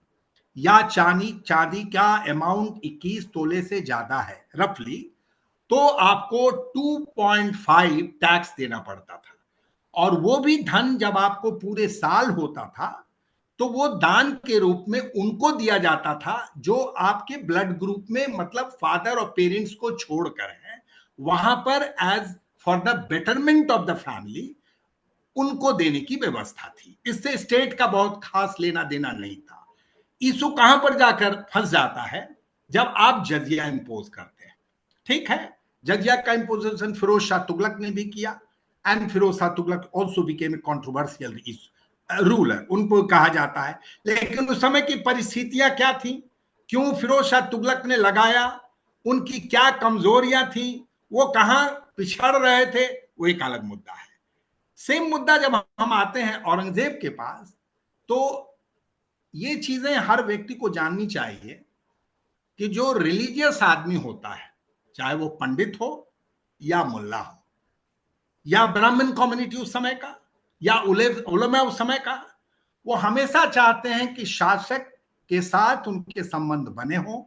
Speaker 2: या चांदी का अमाउंट 21 तोले से ज्यादा है रफली, तो आपको 2.5 टैक्स देना पड़ता था। और वो भी धन जब आपको पूरे साल होता था तो वो दान के रूप में उनको दिया जाता था जो आपके ब्लड ग्रुप में, मतलब फादर और पेरेंट्स को छोड़कर है, वहां पर as for the betterment of the family उनको देने की व्यवस्था थी। इससे स्टेट का बहुत खास लेना देना नहीं था। इशू कहां पर जाकर फंस जाता है, जब आप जजिया इंपोज करते हैं। ठीक है, जजिया का इंपोजिशन फिरोज शाह तुगलक ने भी किया, and Firoz Shah Tughlaq also became a controversial ruler, उनको कहा जाता है। लेकिन उस समय की परिस्थितियां क्या थी, क्यों फिरोज शाह तुगलक ने लगाया, उनकी क्या कमजोरियां थी, वो कहां पिछड़ रहे थे, वो एक अलग मुद्दा है। सेम मुद्दा जब हम आते हैं औरंगजेब के पास, तो ये चीजें हर व्यक्ति को जाननी चाहिए कि जो रिलीजियस आदमी होता है, चाहे वो पंडित हो या मुल्ला हो या ब्राह्मण कम्युनिटी उस समय का या उलमा उस समय का, वो हमेशा चाहते हैं कि शासक के साथ उनके संबंध बने हों।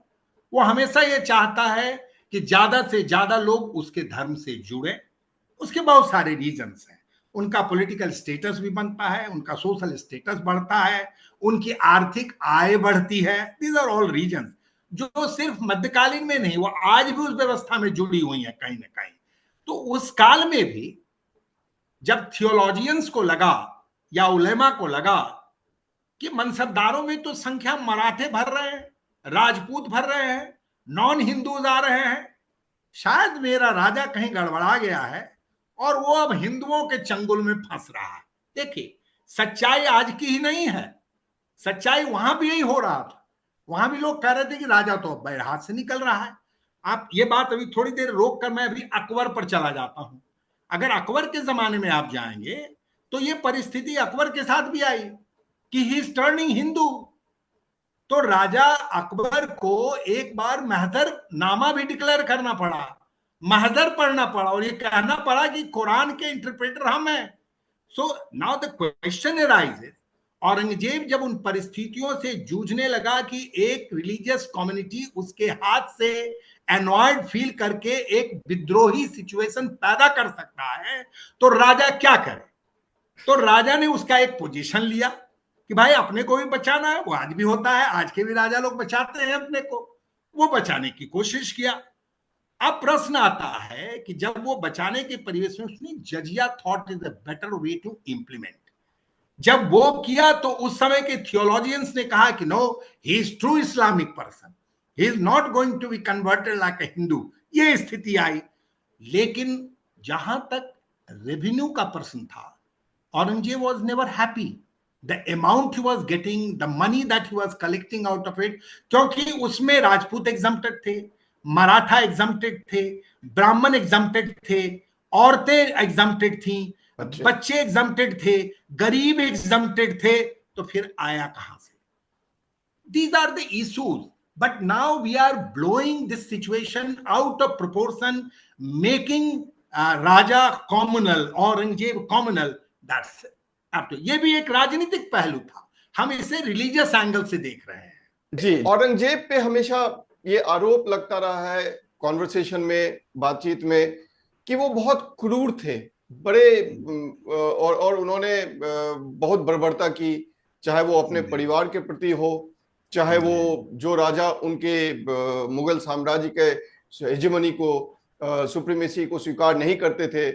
Speaker 2: वो हमेशा ये चाहता है कि ज्यादा से ज्यादा लोग उसके धर्म से जुड़े। उसके बहुत सारे रीजंस हैं, उनका पॉलिटिकल स्टेटस भी बनता है, उनका सोशल स्टेटस बढ़ता है, उनकी आर्थिक आय बढ़ती है। दीज आर ऑल रीजंस जो सिर्फ मध्यकालीन में नहीं, वो आज भी उस व्यवस्था में जुड़ी हुई है कहीं ना कहीं। तो उस काल में भी जब थियोलॉजियंस को लगा या उलेमा को लगा कि मनसबदारों में तो संख्या मराठे भर रहे हैं, राजपूत भर रहे हैं, नॉन हिंदूज आ रहे हैं, शायद मेरा राजा कहीं गड़बड़ा गया है और वो अब हिंदुओं के चंगुल में फंस रहा है। देखिए, सच्चाई आज की ही नहीं है, सच्चाई वहां भी यही हो रहा था। वहां भी लोग कह रहे थे कि राजा तो अब बैर हाथ से निकल रहा है। आप ये बात अभी थोड़ी देर रोक कर मैं अभी अकबर पर चला जाता हूं। अगर अकबर के जमाने में आप जाएंगे तो ये परिस्थिति अकबर के साथ भी आई कि ही इज टर्निंग हिंदू। तो राजा अकबर को एक बार महजर नामा भी डिक्लेयर करना पड़ा, महजर पढ़ना पड़ा और ये कहना पड़ा कि कुरान के इंटरप्रेटर हम हैं। So now the question arises, Aurangzeb जब उन परिस्थितियों से जूझने लगा कि एक रिलीजियस कम्युनिटी उसके हाथ से एनॉयड फील करके एक विद्रोही सिचुएशन पैदा कर सकता है, तो राजा क्या करे? तो राजा ने उसका एक पोजीशन लिया कि भाई अपने को भी बचाना है। वो आज भी होता है, आज के भी राजा लोग बचाते हैं अपने को, वो बचाने की कोशिश किया। अब प्रश्न आता है कि जब वो बचाने के परिवेश में उसने jizya thought is a better way to implement, जब वो किया तो उस समय के थियोलॉजियंस ने कहा कि no, he is true Islamic person, he is not going to be converted like a Hindu. ये स्थिति आई। लेकिन जहां तक रेवेन्यू का प्रश्न था, Aurangzeb was never happy the amount he was getting, the money that he was collecting out of it, क्योंकि उसमें राजपूत एग्जम्प्टेड थे, मराठा एग्जम्प्टेड थे, ब्राह्मण एग्जम्प्टेड थे, औरतें एग्जम्प्टेड थी, बच्चे एग्जम्प्टेड थे, गरीब एग्जम्प्टेड थे। तो फिर आया कहां से? These are the issues. But now we are blowing this situation out of proportion, making Raja communal, Aurangzeb communal. That's अब तो ये भी एक राजनीतिक पहलू था, हम इसे रिलीजियस एंगल से देख रहे हैं।
Speaker 1: जी, औरंगजेब पे हमेशा ये आरोप लगता रहा है कॉन्वर्सेशन में, बातचीत में, कि वो बहुत क्रूर थे, बड़े और उन्होंने बहुत बर्बरता की, चाहे वो अपने परिवार के प्रति हो, चाहे वो जो राजा उनके मुगल साम्राज्य के हेजेमनी को, सुप्रीमेसी को स्वीकार नहीं करते थे,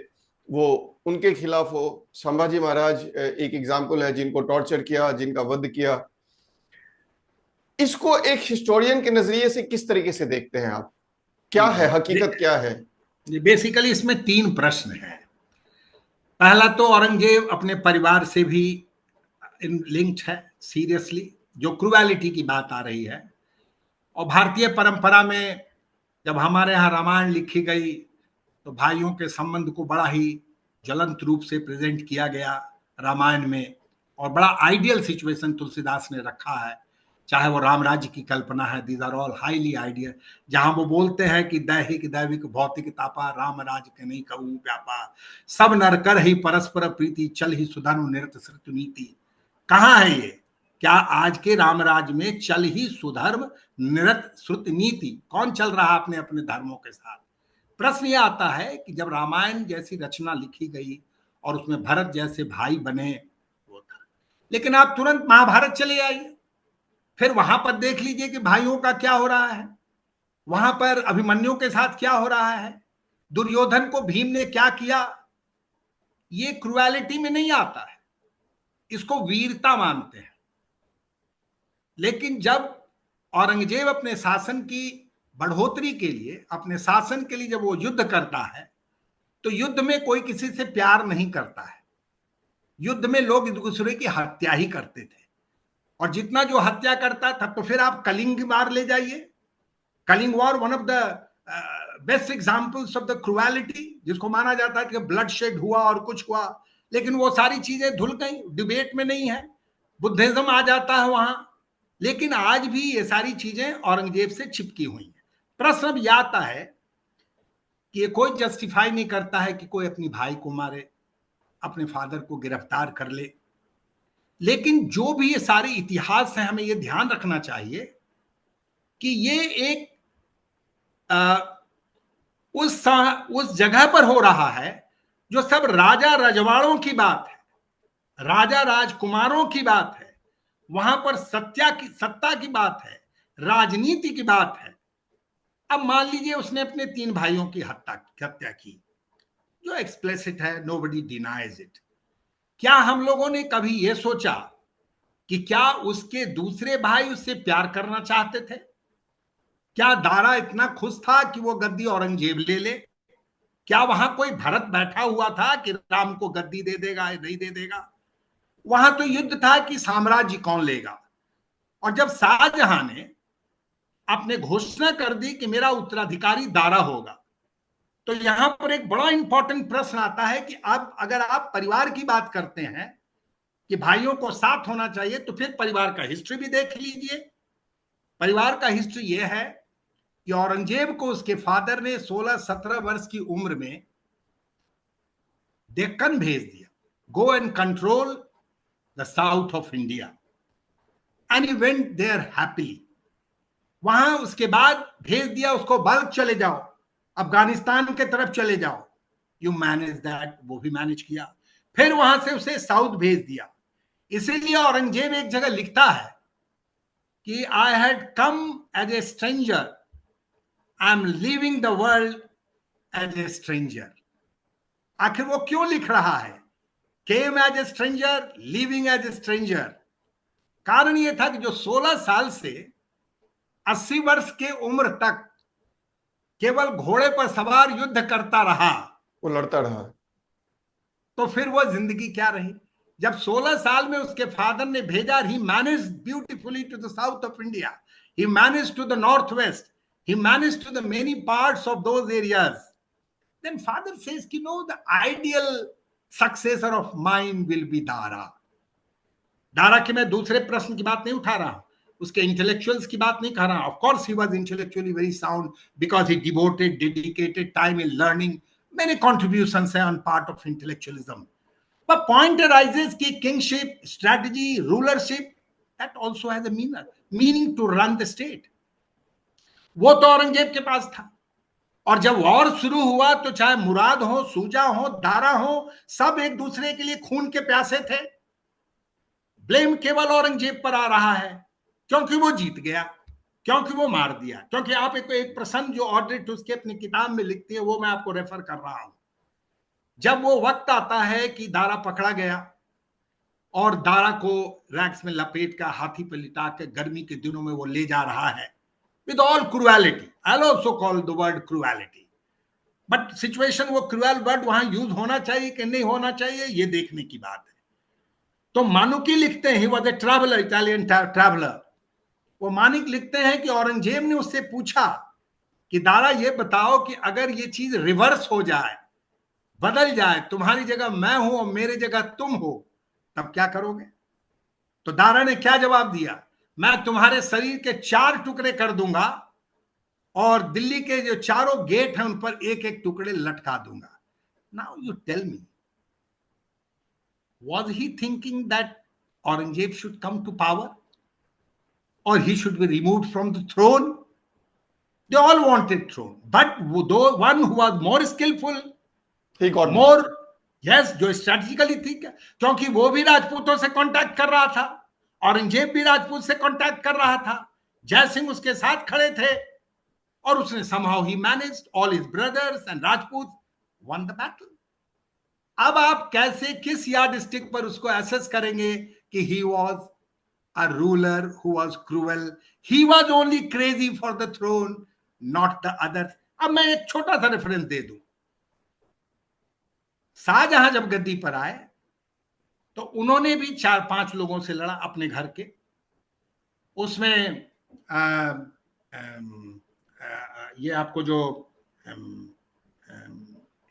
Speaker 1: वो उनके खिलाफ हो। संभाजी महाराज एक एग्जाम्पल है, जिनको टॉर्चर किया, जिनका वध किया। इसको एक हिस्टोरियन के नजरिए से किस तरीके से देखते हैं आप? क्या है हकीकत, क्या है?
Speaker 2: बेसिकली इसमें तीन प्रश्न हैं। पहला तो औरंगजेब अपने परिवार से भी लिंक्ड है सीरियसली, जो क्रूएलिटी की बात आ रही है। और भारतीय परंपरा में जब हमारे यहाँ रामायण लिखी गई तो भाइयों के संबंध को बड़ा ही ज्वलंत रूप से प्रेजेंट किया गया रामायण में, और बड़ा आइडियल सिचुएशन तुलसीदास ने रखा है। चाहे वो राम राज्य की कल्पना है, these are all highly ideal, जहां वो बोलते हैं कि दैहिक दैविक भौतिक तापा, राम राज के नहीं कहूं व्यापा, सब नरकर ही परस्पर प्रीति, चल ही सुधर्म निरत श्रुत नीति। कहाँ है ये? क्या आज के रामराज में चल ही सुधर्म निरत श्रुत नीति? कौन चल रहा अपने अपने धर्मों के साथ? प्रश्न यह आता है कि जब रामायण जैसी रचना लिखी गई और उसमें भरत जैसे भाई बने, वो था। लेकिन आप तुरंत महाभारत चले आइए, फिर वहां पर देख लीजिए कि भाइयों का क्या हो रहा है, वहां पर अभिमन्यु के साथ क्या हो रहा है, दुर्योधन को भीम ने क्या किया। ये क्रुएलिटी में नहीं आता है, इसको वीरता मानते हैं। लेकिन जब औरंगजेब अपने शासन की बढ़ोतरी के लिए, अपने शासन के लिए जब वो युद्ध करता है, तो युद्ध में कोई किसी से प्यार नहीं करता है। युद्ध में लोग एक दूसरे की हत्या ही करते थे, और जितना जो हत्या करता था, तो फिर आप कलिंग वार ले जाइए। Kalinga war one of the best examples of the cruelty, जिसको माना जाता है कि ब्लड शेड हुआ और कुछ हुआ, लेकिन वो सारी चीजें धुल गई, डिबेट में नहीं है। बुद्धिज्म आ जाता है वहां, लेकिन आज भी ये सारी चीजें औरंगजेब से चिपकी हुई हैं। प्रश्न अब यह आता है कि ये कोई जस्टिफाई नहीं करता है कि कोई अपनी भाई को मारे, अपने फादर को गिरफ्तार कर ले। लेकिन जो भी ये सारे इतिहास है, हमें ये ध्यान रखना चाहिए कि ये एक उस जगह पर हो रहा है जो सब राजा रजवाड़ों की बात है, राजा राजकुमारों की बात है, वहां पर सत्ता की बात है, राजनीति की बात है। अब मान लीजिए उसने अपने 3 भाइयों की हत्या की, जो एक्सप्लिसिट है, नोबडी डिनाइज इट। क्या हम लोगों ने कभी यह सोचा कि क्या उसके दूसरे भाई उससे प्यार करना चाहते थे? क्या दारा इतना खुश था कि वो गद्दी औरंगजेब ले ले? क्या वहां कोई भरत बैठा हुआ था कि राम को गद्दी दे देगा या नहीं दे देगा? वहां तो युद्ध था कि साम्राज्य कौन लेगा। और जब शाहजहां ने आपने घोषणा कर दी कि मेरा उत्तराधिकारी दारा होगा, तो यहां पर एक बड़ा इंपॉर्टेंट प्रश्न आता है कि अब अगर आप परिवार की बात करते हैं कि भाइयों को साथ होना चाहिए, तो फिर परिवार का हिस्ट्री भी देख लीजिए। परिवार का हिस्ट्री यह है कि औरंगजेब को उसके फादर ने 16-17 वर्ष की उम्र में डेक्कन भेज दिया, go and control the south of India, and he went there happily. वहां उसके बाद भेज दिया उसको, बल्क चले जाओ, अफगानिस्तान के तरफ चले जाओ. यू मैनेज दैट, वो भी मैनेज किया. फिर वहां से उसे साउथ भेज दिया. इसीलिए औरंगजेब एक जगह लिखता है कि I had come as a stranger, I am living the world as a stranger. आखिर वो क्यों लिख रहा है came as a stranger, living as a stranger? कारण यह था कि जो 16 साल से 80 वर्ष के उम्र तक केवल घोड़े पर सवार युद्ध करता रहा,
Speaker 1: वो लड़ता रहा,
Speaker 2: तो फिर वो जिंदगी क्या रही? जब 16 साल में उसके फादर ने भेजा, he manage beautifully to the south of India, he manage to the north west, he manage to the many parts of those areas. Then father says कि no, the ideal successor of mine will be Dara. Dara के मैं दूसरे प्रश्न की बात नहीं उठा रहा, उसके इंटेलेक्चुअल्स की बात नहीं कर रहा. Of course he was intellectually very sound because he devoted, dedicated time in learning. Many contributions on part of intellectualism. But point arises कि kingship, strategy, rulership, that also has a meaning to run the state. वो तो औरंगजेब के पास था. और जब war शुरू हुआ तो चाहे मुराद हो, सूजा हो, दारा हो, सब एक दूसरे के लिए खून के प्यासे थे. ब्लेम केवल औरंगजेब पर आ रहा है क्योंकि वो जीत गया, क्योंकि वो मार दिया. क्योंकि आप एक प्रसंग जो ऑड्रे उसके अपनी किताब में लिखती है, वो मैं आपको रेफर कर रहा हूं. जब वो वक्त आता है कि दारा पकड़ा गया और दारा को रैक्स में लपेट कर हाथी पर लिटा के गर्मी के दिनों में वो ले जा रहा है with all cruelty. I also call the word cruelty, but situation, वो क्रूएल वर्ड वहां यूज होना चाहिए कि नहीं होना चाहिए, ये देखने की बात है. तो मानुकी लिखते हैं, he was a traveller, Italian traveller. वो मानिक लिखते हैं कि औरंगजेब ने उससे पूछा कि दारा ये बताओ कि अगर ये चीज रिवर्स हो जाए, बदल जाए, तुम्हारी जगह मैं हूं और मेरे जगह तुम हो, तब क्या करोगे? तो दारा ने क्या जवाब दिया? मैं तुम्हारे शरीर के 4 टुकड़े कर दूंगा और दिल्ली के जो चारों गेट हैं उन पर एक एक टुकड़े लटका दूंगा. Now you tell me, was he thinking that Aurangzeb should come to power or he should be removed from the throne? They all wanted throne, but though one who was more skillful,
Speaker 1: he got
Speaker 2: more, yes, जो strategically थी, क्योंकि वो भी राजपूतों से contact कर रहा था, औरंगजेब भी राजपूत से कांटेक्ट कर रहा था, जय सिंह उसके साथ खड़े थे, और उसने somehow he managed, all his brothers and Rajputs won the battle. अब आप कैसे, किस यार्ड स्टिक पर उसको एसेस करेंगे कि he was a ruler who was cruel, he was only crazy for the throne, not the other. अब मैं एक छोटा सा रेफरेंस दे दूं. शाहजहां जब गद्दी पर आए तो उन्होंने भी 4-5 लोगों से लड़ा अपने घर के. उसमें ये आपको जो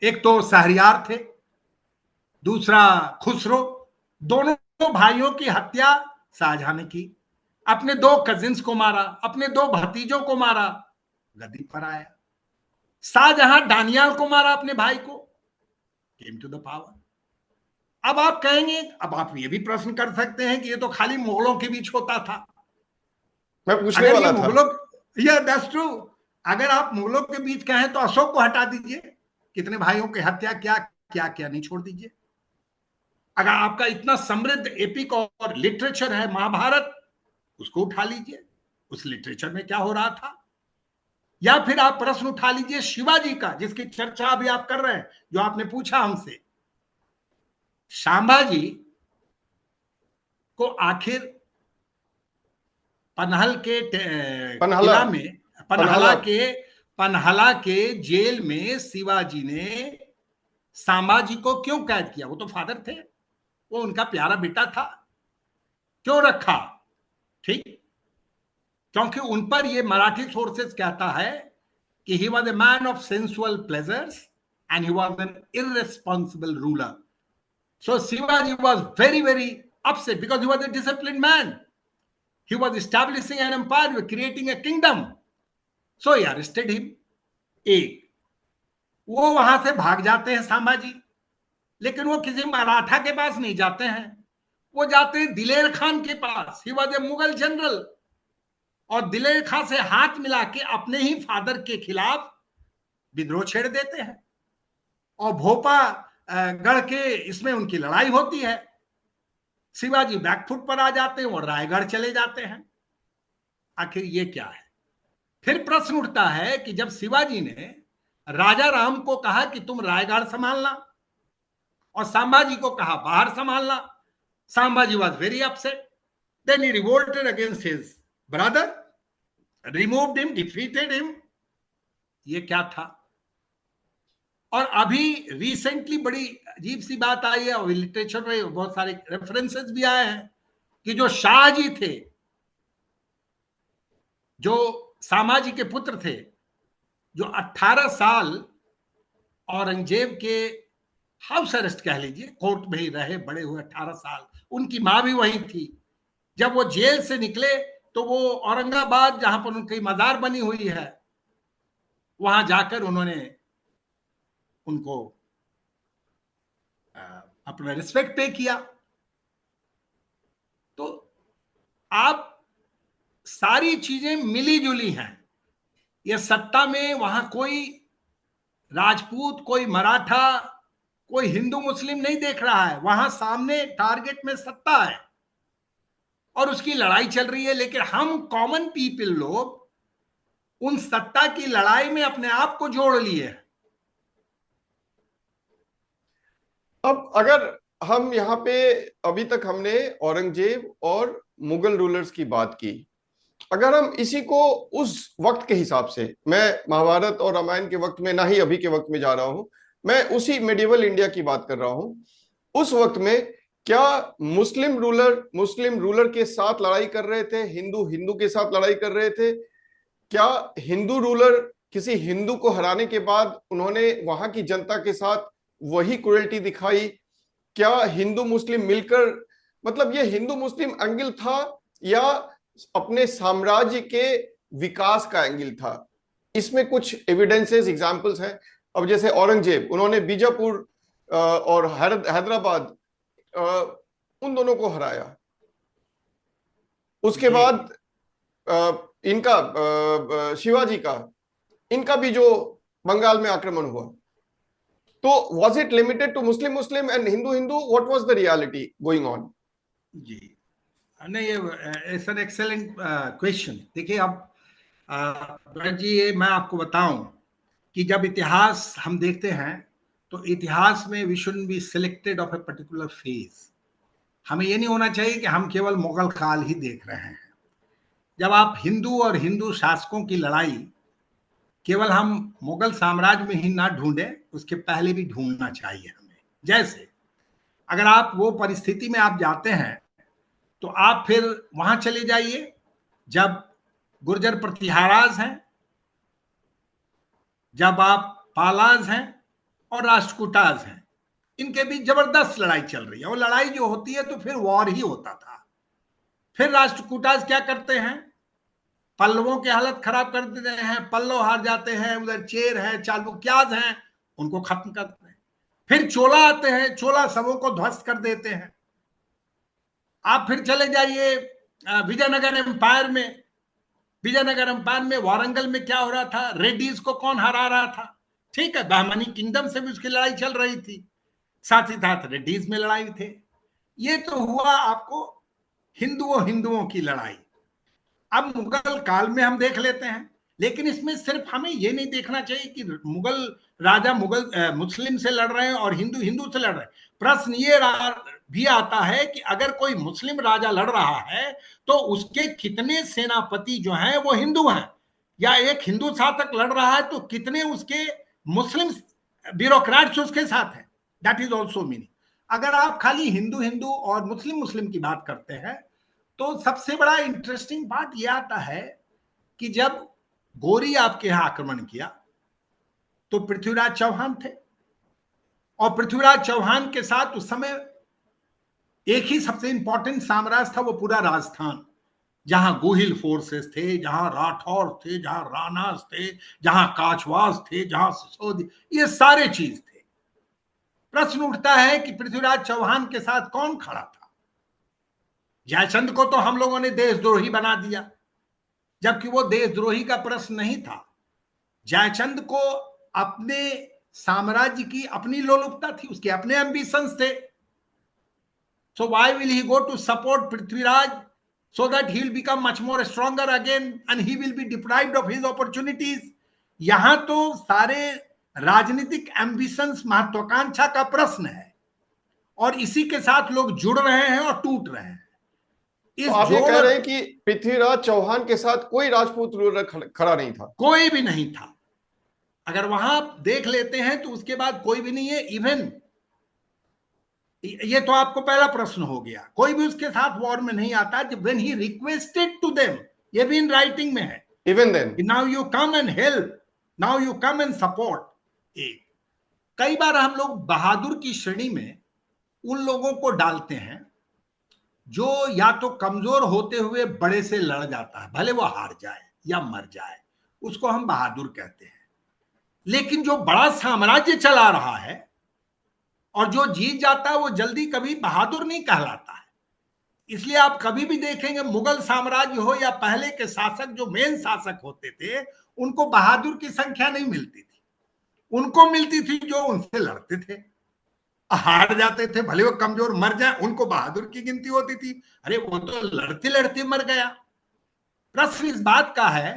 Speaker 2: एक तो शहरयार थे, दूसरा खुसरो. दोनों भाइयों की हत्या शाहजहां ने की, अपने 2 कजिन्स को मारा, अपने 2 भतीजों को मारा, गद्दी पर आया. शाहजहां डानियाल को मारा, अपने भाई को, केम टू द पावर. अब आप कहेंगे, अब आप ये भी प्रश्न कर सकते हैं कि ये तो खाली मुगलों के बीच होता था.
Speaker 1: मैं पूछने वाला था.
Speaker 2: मुगलों, या दैट्स ट्रू. अगर आप मुगलों के बीच कहें तो अशोक को हटा दीजिए, कितने भाइयों की हत्या क्या क्या क्या नहीं छोड़ दीजिए. अगर आपका इतना समृद्ध एपिक और लिटरेचर है महाभारत, उसको उठा लीजिए, उस लिटरेचर में क्या हो रहा था. या फिर आप प्रश्न उठा लीजिए शिवाजी का, जिसकी चर्चा अभी आप कर रहे हैं, जो आपने पूछा हमसे. संभाजी को आखिर पन्हल के किला में, पन्हला के जेल में शिवाजी ने संभाजी को क्यों कैद किया? वो तो फादर थे, वो उनका प्यारा बेटा था, क्यों रखा? ठीक, क्योंकि उन पर ये मराठी सोर्सेस कहता है कि he was a man of sensual pleasures and he was an irresponsible ruler. So Shivaji was very very upset because he was A disciplined man. He was establishing an empire, creating a kingdom. So he arrested him. एक, वो वहां से भाग जाते हैं संभाजी, लेकिन वो किसी मराठा के पास नहीं जाते हैं, वो जाते हैं दिलेर खान के पास, he was a Mughal general, और दिलेर खान से हाथ मिला के अपने ही फादर के खिलाफ विद्रोह छेड़ देते हैं, और भोपा गढ़ के इसमें उनकी लड़ाई होती है। शिवाजी बैकफुट पर आ जाते हैं और रायगढ़ चले जाते हैं। आखिर ये क्या है? फिर प्रश्न उठता है कि जब शिवाजी ने राजा राम को कहा कि तुम रायगढ़ संभालना और संभाजी को कहा बाहर संभालना, Sambhaji was very upset, then he revolted against his brother, removed him, defeated him. ये क्या था? और अभी रिसेंटली बड़ी अजीब सी बात आई है, और लिटरेचर में बहुत सारे रेफरेंसेस भी आए हैं कि जो शाहजी थे, जो सामाजी के पुत्र थे, जो 18 साल औरंगजेब के हाउस अरेस्ट कह लीजिए, कोर्ट में ही रहे बड़े हुए 18 साल, उनकी मां भी वहीं थी। जब वो जेल से निकले तो वो औरंगाबाद, जहां पर उनकी मजार बनी हुई है, वहां जाकर उन्होंने उनको अपना रिस्पेक्ट पे किया। तो आप सारी चीजें मिली जुली हैं। ये सत्ता में वहां कोई राजपूत, कोई मराठा, कोई हिंदू मुस्लिम नहीं देख रहा है। वहां सामने टारगेट में सत्ता है और उसकी लड़ाई चल रही है, लेकिन हम कॉमन पीपल लोग उन सत्ता की लड़ाई में अपने आप को जोड़ लिए।
Speaker 1: अब अगर हम यहाँ पे, अभी तक हमने औरंगजेब और मुगल रूलर्स की बात की, अगर हम इसी को उस वक्त के हिसाब से, मैं महाभारत और रामायण के वक्त में ना ही अभी के वक्त में जा रहा हूं, मैं उसी मेडिवल इंडिया की बात कर रहा हूं, उस वक्त में क्या मुस्लिम रूलर के साथ लड़ाई कर रहे थे, हिंदू हिंदू के साथ लड़ाई कर रहे थे? क्या हिंदू रूलर किसी हिंदू को हराने के बाद उन्होंने वहां की जनता के साथ वही क्रूएल्टी दिखाई? क्या हिंदू मुस्लिम मिलकर, मतलब ये हिंदू मुस्लिम एंगल था या अपने साम्राज्य के विकास का एंगल था? इसमें कुछ एविडेंसेस, एग्जांपल्स हैं। अब जैसे औरंगजेब, उन्होंने बीजापुर और हैदराबाद, उन दोनों को हराया। उसके बाद इनका शिवाजी का, इनका भी जो बंगाल में आक्रमण हुआ, तो was it limited to Muslim and Hindu? What was the reality going on?
Speaker 2: जी नहीं, ये इट्स एन एक्सेलेंट क्वेश्चन। देखिए, अब भरत जी, ये मैं आपको बताऊं कि जब इतिहास हम देखते हैं तो इतिहास में we shouldn't be selected of a particular phase. हमें ये नहीं होना चाहिए कि हम केवल मुगल काल ही देख रहे हैं। जब आप हिंदू और हिंदू शासकों की लड़ाई केवल हम मुगल साम्राज्य में ही ना ढूंढें, उसके पहले भी ढूंढना चाहिए हमें। जैसे अगर आप वो परिस्थिति में आप जाते हैं तो आप फिर वहां चले जाइए जब गुर्जर प्रतिहाराज हैं, जब आप पालाज हैं और राष्ट्रकूटाज हैं, इनके बीच जबरदस्त लड़ाई चल रही है। और लड़ाई जो होती है तो फिर वॉर ही होता था। फिर राष्ट्रकूटाज क्या करते हैं? पल्लवों की हालत खराब कर देते हैं, पल्लव हार जाते हैं, उधर चेर है, चालुक्याज हैं, उनको खत्म करते हैं। फिर चोला आते हैं, चोला सबों को ध्वस्त कर देते हैं। आप फिर चले जाइए विजयनगर एम्पायर में। विजयनगर एम्पायर में वारंगल में क्या हो रहा था? रेड्डीज को कौन हरा रहा था? ठीक है, बहमनी किंगडम से भी उसकी लड़ाई चल रही थी, साथ ही साथ रेड्डीज में लड़ाई थे। ये तो हुआ आपको हिंदुओं की लड़ाई। अब मुगल काल में हम देख लेते हैं, लेकिन इसमें सिर्फ हमें ये नहीं देखना चाहिए कि मुगल राजा मुस्लिम से लड़ रहे हैं और हिंदू हिंदू से लड़ रहे हैं। प्रश्न ये भी आता है कि अगर कोई मुस्लिम राजा लड़ रहा है तो उसके कितने सेनापति जो हैं वो हिंदू हैं, या एक हिंदू शासक लड़ रहा है तो कितने उसके मुस्लिम ब्यूरोक्रेट्स उसके साथ हैं। That is also meaning. अगर आप खाली हिंदू हिंदू और मुस्लिम मुस्लिम की बात करते हैं तो सबसे बड़ा इंटरेस्टिंग बात यह आता है कि जब गोरी आपके यहां आक्रमण किया तो पृथ्वीराज चौहान थे, और पृथ्वीराज चौहान के साथ उस समय एक ही सबसे इंपॉर्टेंट साम्राज्य था, वो पूरा राजस्थान, जहां गोहिल फोर्सेस थे, जहां राठौर थे, जहां राणास थे, जहां काछवास थे, जहां सिसोदी, ये सारे चीज थे। प्रश्न उठता है कि पृथ्वीराज चौहान के साथ कौन खड़ा था? जयचंद को तो हम लोगों ने देशद्रोही बना दिया, जबकि वो देशद्रोही का प्रश्न नहीं था। जयचंद को अपने साम्राज्य की अपनी लोलुपता थी, उसके अपने एम्बिशंस थे। So why will he go to support Prithviraj so that he'll become much more stronger again and he will be deprived of his opportunities? यहां तो सारे राजनीतिक एम्बिशंस, महत्वाकांक्षा का प्रश्न है और इसी के साथ लोग जुड़ रहे हैं और टूट रहे हैं।
Speaker 1: तो आप ये कह रहे हैं कि पृथ्वीराज चौहान के साथ कोई राजपूत रूलर खड़ा नहीं था?
Speaker 2: कोई भी नहीं था। अगर वहां देख लेते हैं तो उसके बाद कोई भी नहीं है। इवन ये तो आपको पहला प्रश्न हो गया, कोई भी उसके साथ वॉर में नहीं आता। जब when he requested to them, ये भी इन राइटिंग में है,
Speaker 1: even then
Speaker 2: now you come and help, now you come and support. कई बार हम लोग बहादुर की श्रेणी में उन लोगों को डालते हैं जो या तो कमजोर होते हुए बड़े से लड़ जाता है, भले वो हार जाए या मर जाए, उसको हम बहादुर कहते हैं। लेकिन जो बड़ा साम्राज्य चला रहा है और जो जीत जाता है वो जल्दी कभी बहादुर नहीं कहलाता है। इसलिए आप कभी भी देखेंगे, मुगल साम्राज्य हो या पहले के शासक, जो मेन शासक होते थे, उनको बहादुर की संख्या नहीं मिलती थी। उनको मिलती थी जो उनसे लड़ते थे, हार जाते थे, भले वो कमजोर मर जाए, उनको बहादुर की गिनती होती थी। अरे वो तो लड़ते लड़ते मर गया। प्रश्न इस बात का है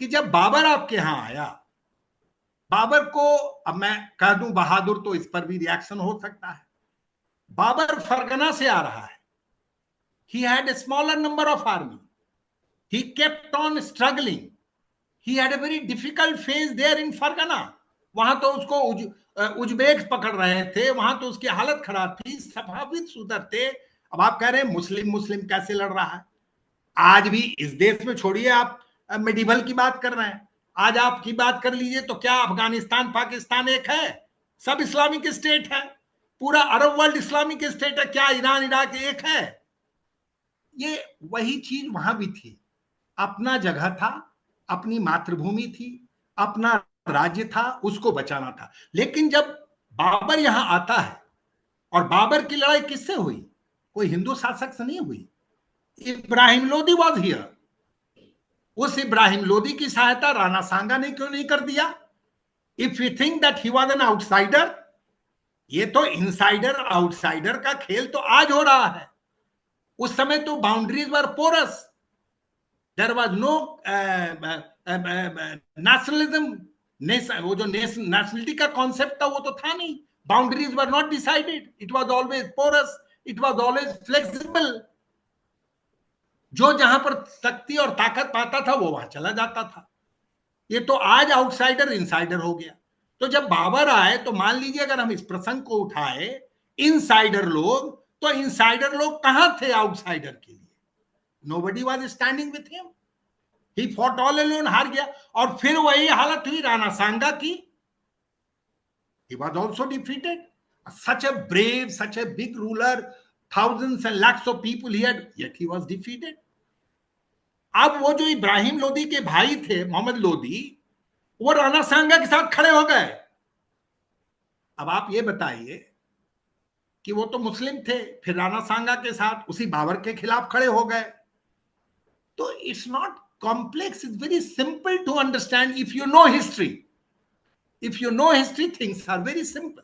Speaker 2: कि जब बाबर आपके यहां आया, बाबर को, अब मैं कह दूं बहादुर तो इस पर भी रिएक्शन हो सकता है, बाबर फरगना से आ रहा है। He had a smaller number of army. He kept on struggling. He had a very difficult phase there in Fargana. वहां तो उसको उज्बेक पकड़ रहे थे, वहां तो उसकी हालत खराब थी, सफाविद सुधर थे। अब आप कह रहे हैं मुस्लिम मुस्लिम कैसे लड़ रहा है? आज भी इस देश में, छोड़िए आप मेडिवल की बात कर रहे हैं, आज आपकी बात कर लीजिए तो क्या अफगानिस्तान पाकिस्तान एक है? सब इस्लामिक स्टेट है, पूरा अरब वर्ल्ड इस्लामिक स्टेट है। क्या ईरान इराक एक है? ये वही चीज वहां भी थी। अपना जगह था, अपनी मातृभूमि थी, अपना राज्य था, उसको बचाना था। लेकिन जब बाबर यहां आता है, और बाबर की लड़ाई किससे हुई? कोई हिंदू शासक से नहीं हुई, इब्राहिम लोदी वाज हियर। उस इब्राहिम लोदी की सहायता राणा सांगा ने क्यों नहीं कर दिया? If you think that he was an outsider, ये तो इनसाइडर आउटसाइडर का खेल तो आज हो रहा है। उस समय तो boundaries were porous, there was no nationalism, वो जो नेशनलिटी का कॉन्सेप्ट था वो तो था नहीं। Boundaries were not decided, it was always porous, it was always flexible. जो जहां पर शक्ति और ताकत पाता था वो वहां चला जाता था। ये तो आज आउटसाइडर इनसाइडर हो गया। तो जब बाबर आए तो मान लीजिए, अगर हम इस प्रसंग को उठाए, इनसाइडर लोग, तो इनसाइडर लोग कहां थे आउटसाइडर के लिए? Nobody was standing with him, he fought all alone, हार गया। और फिर वही हालत हुई राणा सांगा की, he was also defeated. Such a brave, such a big ruler, thousands and lakhs of people he had, yet he was defeated. अब वो जो इब्राहिम लोदी के भाई थे, मोहम्मद लोदी, वो राणा सांगा के साथ खड़े हो गए। अब आप ये बताइए कि वो तो मुस्लिम थे, फिर राणा सांगा के साथ उसी बाबर के खिलाफ खड़े हो गए। तो it's not complex, it's very simple to understand if you know history. If you know history, things are very simple.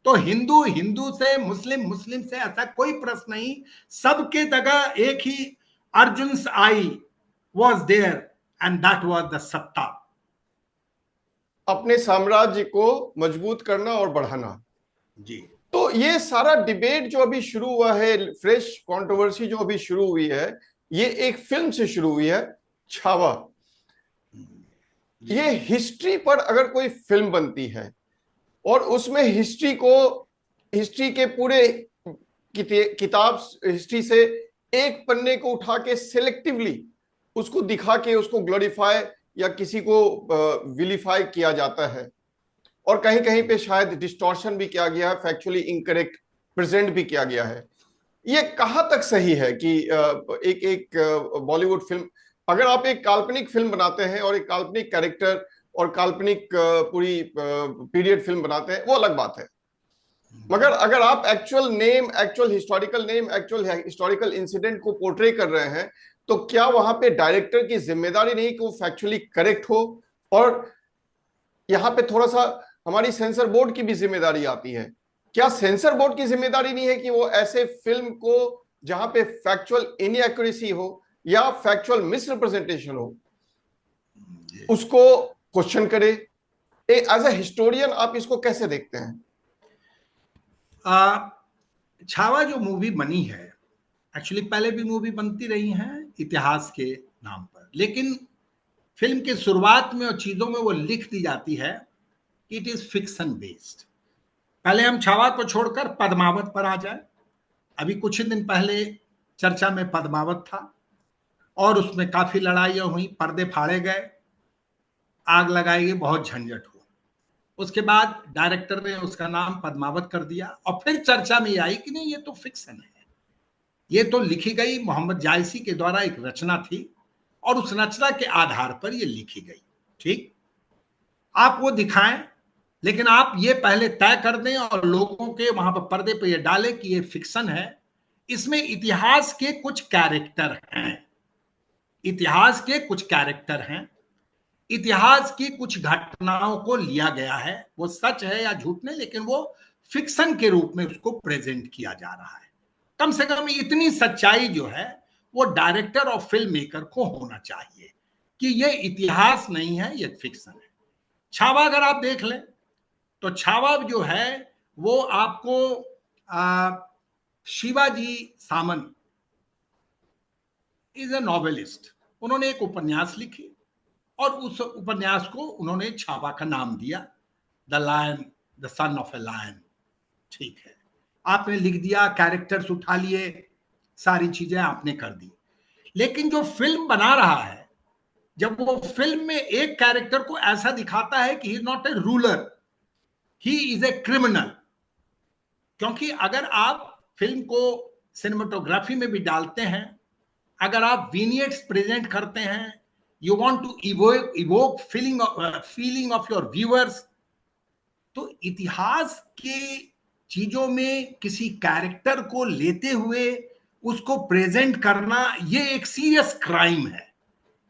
Speaker 2: तो हिंदू हिंदू से, मुस्लिम मुस्लिम से, ऐसा कोई प्रश्न नहीं। सबके जगह एक ही अर्जुन्स आई was there and that was the सत्ता।
Speaker 1: अपने साम्राज्य को मजबूत करना और बढ़ाना
Speaker 2: जी।
Speaker 1: तो ये सारा डिबेट जो अभी शुरू हुआ है, फ्रेश कंट्रोवर्सी जो अभी शुरू हुई है, ये एक फिल्म से शुरू हुई है, छावा। ये हिस्ट्री पर अगर कोई फिल्म बनती है और उसमें हिस्ट्री के पूरे किताब हिस्ट्री से एक पन्ने को उठा के सिलेक्टिवली उसको दिखा के उसको ग्लोरीफाई या किसी को विलीफाई किया जाता है, और कहीं कहीं पे शायद डिस्टॉर्शन भी किया गया है, फैक्चुअली इनकरेक्ट प्रेजेंट भी किया गया है। ये कहां तक सही है कि एक बॉलीवुड फिल्म, अगर आप एक काल्पनिक फिल्म बनाते हैं और एक काल्पनिक कैरेक्टर और काल्पनिक पूरी पीरियड फिल्म बनाते हैं, वो अलग बात है। मगर अगर आप एक्चुअल हिस्टोरिकल इंसिडेंट को पोर्ट्रे कर रहे हैं, तो क्या वहां पे डायरेक्टर की जिम्मेदारी नहीं कि वो फैक्चुअली करेक्ट हो? और यहाँ पे थोड़ा सा हमारी सेंसर बोर्ड की भी जिम्मेदारी आती है। क्या सेंसर बोर्ड की जिम्मेदारी नहीं है कि वो ऐसे फिल्म को जहां पे फैक्चुअल इनएक्यूरेसी हो या फैक्चुअल मिसरिप्रेजेंटेशन हो उसको क्वेश्चन करे? एज ए हिस्टोरियन आप इसको कैसे देखते हैं?
Speaker 2: छावा जो मूवी बनी है, एक्चुअली पहले भी मूवी बनती रही हैं इतिहास के नाम पर, लेकिन फिल्म के शुरुआत में और चीजों में वो लिख दी जाती है कि इट इज फिक्शन बेस्ड। पहले हम छावा को छोड़कर पद्मावत पर आ जाए। अभी कुछ ही दिन पहले चर्चा में पद्मावत था और उसमें काफी लड़ाइयां हुई, पर्दे फाड़े गए, आग लगाई गई, बहुत झंझट हुआ। उसके बाद डायरेक्टर ने उसका नाम पद्मावत कर दिया और फिर चर्चा में आई कि नहीं, ये तो फिक्शन है, ये तो लिखी गई मोहम्मद जायसी के द्वारा एक रचना थी और उस रचना के आधार पर ये लिखी गई। ठीक, आप वो दिखाएं, लेकिन आप ये पहले तय कर दें और लोगों के वहां पर पर्दे पे ये डालें कि ये फिक्शन है। इसमें इतिहास के कुछ कैरेक्टर हैं, इतिहास के कुछ कैरेक्टर हैं, इतिहास की कुछ घटनाओं को लिया गया है, वो सच है या झूठ नहीं, लेकिन वो फिक्शन के रूप में उसको प्रेजेंट किया जा रहा है। कम से कम इतनी सच्चाई जो है वो डायरेक्टर और फिल्म मेकर को होना चाहिए कि ये इतिहास नहीं है, ये फिक्शन है। छावा अगर आप देख लें तो छावा जो है वो आपको शिवाजी सामंत इज ए नॉवेलिस्ट, उन्होंने एक उपन्यास लिखी और उस उपन्यास को उन्होंने छावा का नाम दिया, the lion, the son of a lion. ठीक है, आपने लिख दिया, कैरेक्टर्स उठा लिए, सारी चीजें आपने कर दी, लेकिन जो फिल्म बना रहा है, जब वो फिल्म में एक कैरेक्टर को ऐसा दिखाता है कि ही is not a ruler, he is a criminal. क्योंकि अगर आप फिल्म को सिनेमाटोग्राफी में भी डालते हैं, अगर आप विनियट्स प्रेजेंट करते हैं, you want to evoke feeling of your viewers, तो इतिहास के चीजों में किसी कैरेक्टर को लेते हुए उसको प्रेजेंट करना, ये एक सीरियस क्राइम है,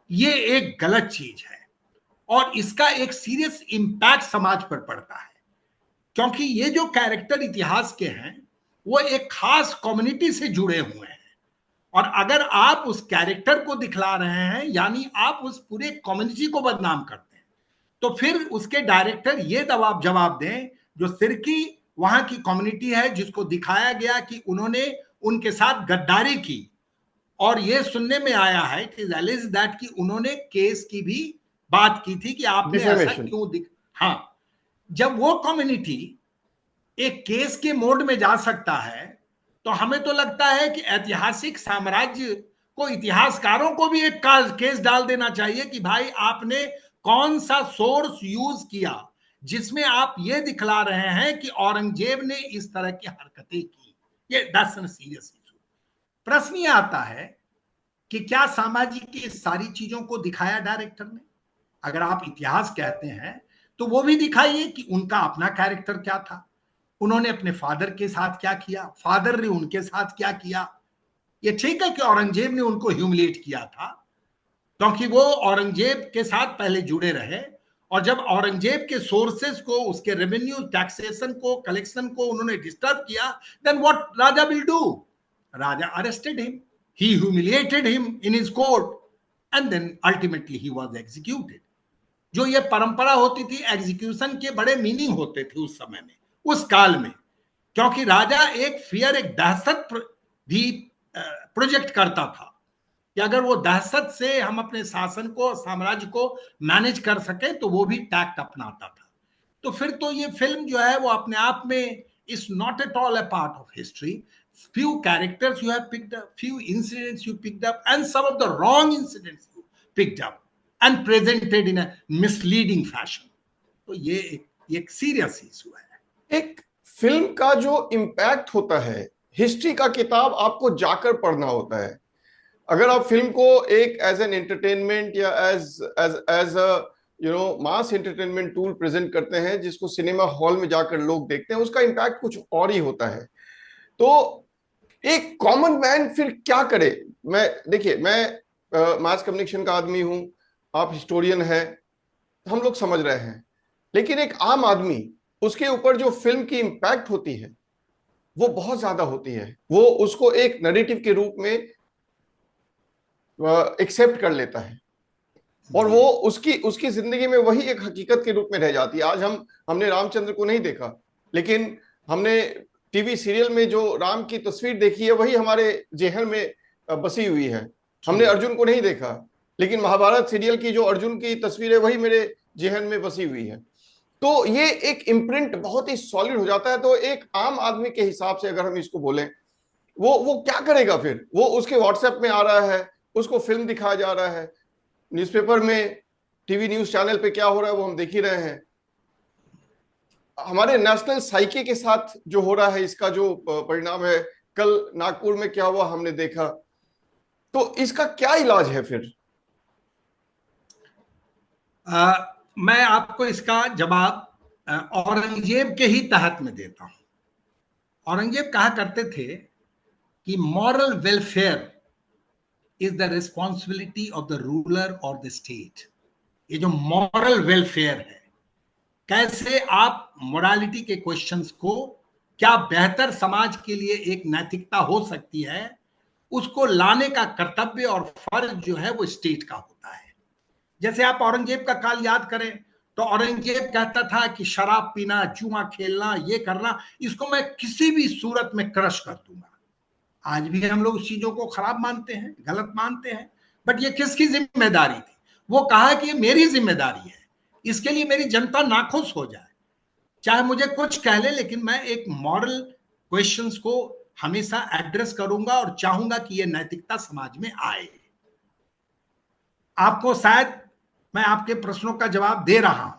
Speaker 2: ये एक गलत चीज है और इसका एक सीरियस इंपैक्ट समाज पर पड़ता है। क्योंकि ये जो कैरेक्टर इतिहास के हैं वो एक खास कम्युनिटी से जुड़े हुए हैं, और अगर आप उस कैरेक्टर को दिखला रहे हैं यानी आप उस पूरे कम्युनिटी को बदनाम करते हैं, तो फिर उसके डायरेक्टर ये जवाब दें जो सिर्की वहां की कम्युनिटी है, जिसको दिखाया गया कि उन्होंने उनके साथ गद्दारी की, और ये सुनने में आया है कि दैट कि उन्होंने केस की भी बात की थी कि आपने ऐसा क्यों हाँ, जब वो कम्युनिटी एक केस के मोड में जा सकता है, तो हमें तो लगता है कि ऐतिहासिक साम्राज्य को, इतिहासकारों को भी एक केस डाल देना चाहिए कि भाई आपने कौन सा सोर्स यूज किया जिसमें आप ये दिखला रहे हैं कि औरंगजेब ने इस तरह की हरकतें की। ये दैट्स एन सीरियस इशू। प्रश्न ये आता है कि क्या सामाजिक की सारी चीजों को दिखाया डायरेक्टर ने? अगर आप इतिहास कहते हैं तो वो भी दिखाइए कि उनका अपना कैरेक्टर क्या था, उन्होंने अपने फादर के साथ क्या किया, फादर ने उनके साथ क्या किया। ये ठीक है कि औरंगजेब ने उनको ह्यूमिलिएट किया था, क्योंकि वो औरंगजेब के साथ पहले जुड़े रहे, और जब औरंगजेब के सोर्सेस को, उसके रेवेन्यू, टैक्सेशन को, कलेक्शन को उन्होंने डिस्टर्ब किया, then what raja will do? Raja arrested him, he humiliated him in his court and then ultimately he was executed। जो ये परंपरा होती थी, एग्जीक्यूशन के बड़े मीनिंग होते थे उस समय में, उस काल में, क्योंकि राजा एक फियर, एक दहशत भी प्रोजेक्ट करता था कि अगर वो दहशत से हम अपने शासन को, साम्राज्य को मैनेज कर सके तो वो भी टैक्ट अपनाता था। तो फिर तो ये फिल्म जो है वो अपने आप में is not at all a part of history. Few characters you have picked up, few incidents you picked up, and some of the wrong incidents you picked up and presented in a misleading fashion। तो ये एक serious issue है।
Speaker 1: एक film का जो impact होता है, history का किताब आपको जाकर पढ़ना होता है। अगर आप फिल्म को एक एज एन एंटरटेनमेंट या as as a mass entertainment tool present करते हैं, जिसको सिनेमा हॉल में जाकर लोग देखते हैं, उसका इम्पैक्ट कुछ और ही होता है। तो एक कॉमन मैन फिर क्या करे? मैं मास कम्युनिकेशन का आदमी हूं, आप हिस्टोरियन है, हम लोग समझ रहे हैं, लेकिन एक आम आदमी, उसके ऊपर जो फिल्म की इम्पैक्ट होती है वो बहुत ज्यादा होती है। वो उसको एक नैरेटिव के रूप में एक्सेप्ट कर लेता है, और वो उसकी उसकी जिंदगी में वही एक हकीकत के रूप में रह जाती है। आज हमने रामचंद्र को नहीं देखा, लेकिन हमने टीवी सीरियल में जो राम की तस्वीर देखी है वही हमारे जेहन में बसी हुई है। हमने अर्जुन को नहीं देखा, लेकिन महाभारत सीरियल की जो अर्जुन की तस्वीर है वही मेरे जेहन में बसी हुई है। तो ये एक इम्प्रिंट बहुत ही सॉलिड हो जाता है। तो एक आम आदमी के हिसाब से अगर हम इसको बोलें, वो क्या करेगा फिर? वो उसके व्हाट्सएप में आ रहा है, उसको फिल्म दिखाया जा रहा है, न्यूज़पेपर में, टीवी न्यूज चैनल पे क्या हो रहा है वो हम देख ही रहे हैं। हमारे नेशनल साइकी के साथ जो हो रहा है, इसका जो परिणाम है, कल नागपुर में क्या हुआ हमने देखा। तो इसका क्या इलाज है फिर?
Speaker 2: मैं आपको इसका जवाब औरंगजेब के ही तहत में देता हूं। औरंगजेब कहा करते थे कि moral welfare is the responsibility of the ruler और द स्टेट। ये जो मॉरल वेलफेयर है, कैसे आप मोरालिटी के क्वेश्चंस को, क्या बेहतर समाज के लिए एक नैतिकता हो सकती है, उसको लाने का कर्तव्य और फर्ज जो है वो स्टेट का होता है। जैसे आप औरंगजेब का काल याद करें तो औरंगजेब कहता था कि शराब पीना, जुआ खेलना, ये करना, इसको मैं किसी भी सूरत में क्रश कर दूंगा। आज भी हम लोग उस चीजों को खराब मानते हैं, गलत मानते हैं, बट ये किसकी जिम्मेदारी थी? वो कहा कि ये मेरी जिम्मेदारी है, इसके लिए मेरी जनता नाखुश हो जाए, चाहे मुझे कुछ कह ले, लेकिन मैं एक मॉरल क्वेश्चंस को हमेशा एड्रेस करूंगा और चाहूंगा कि ये नैतिकता समाज में आए। आपको शायद मैं आपके प्रश्नों का जवाब दे रहा हूं।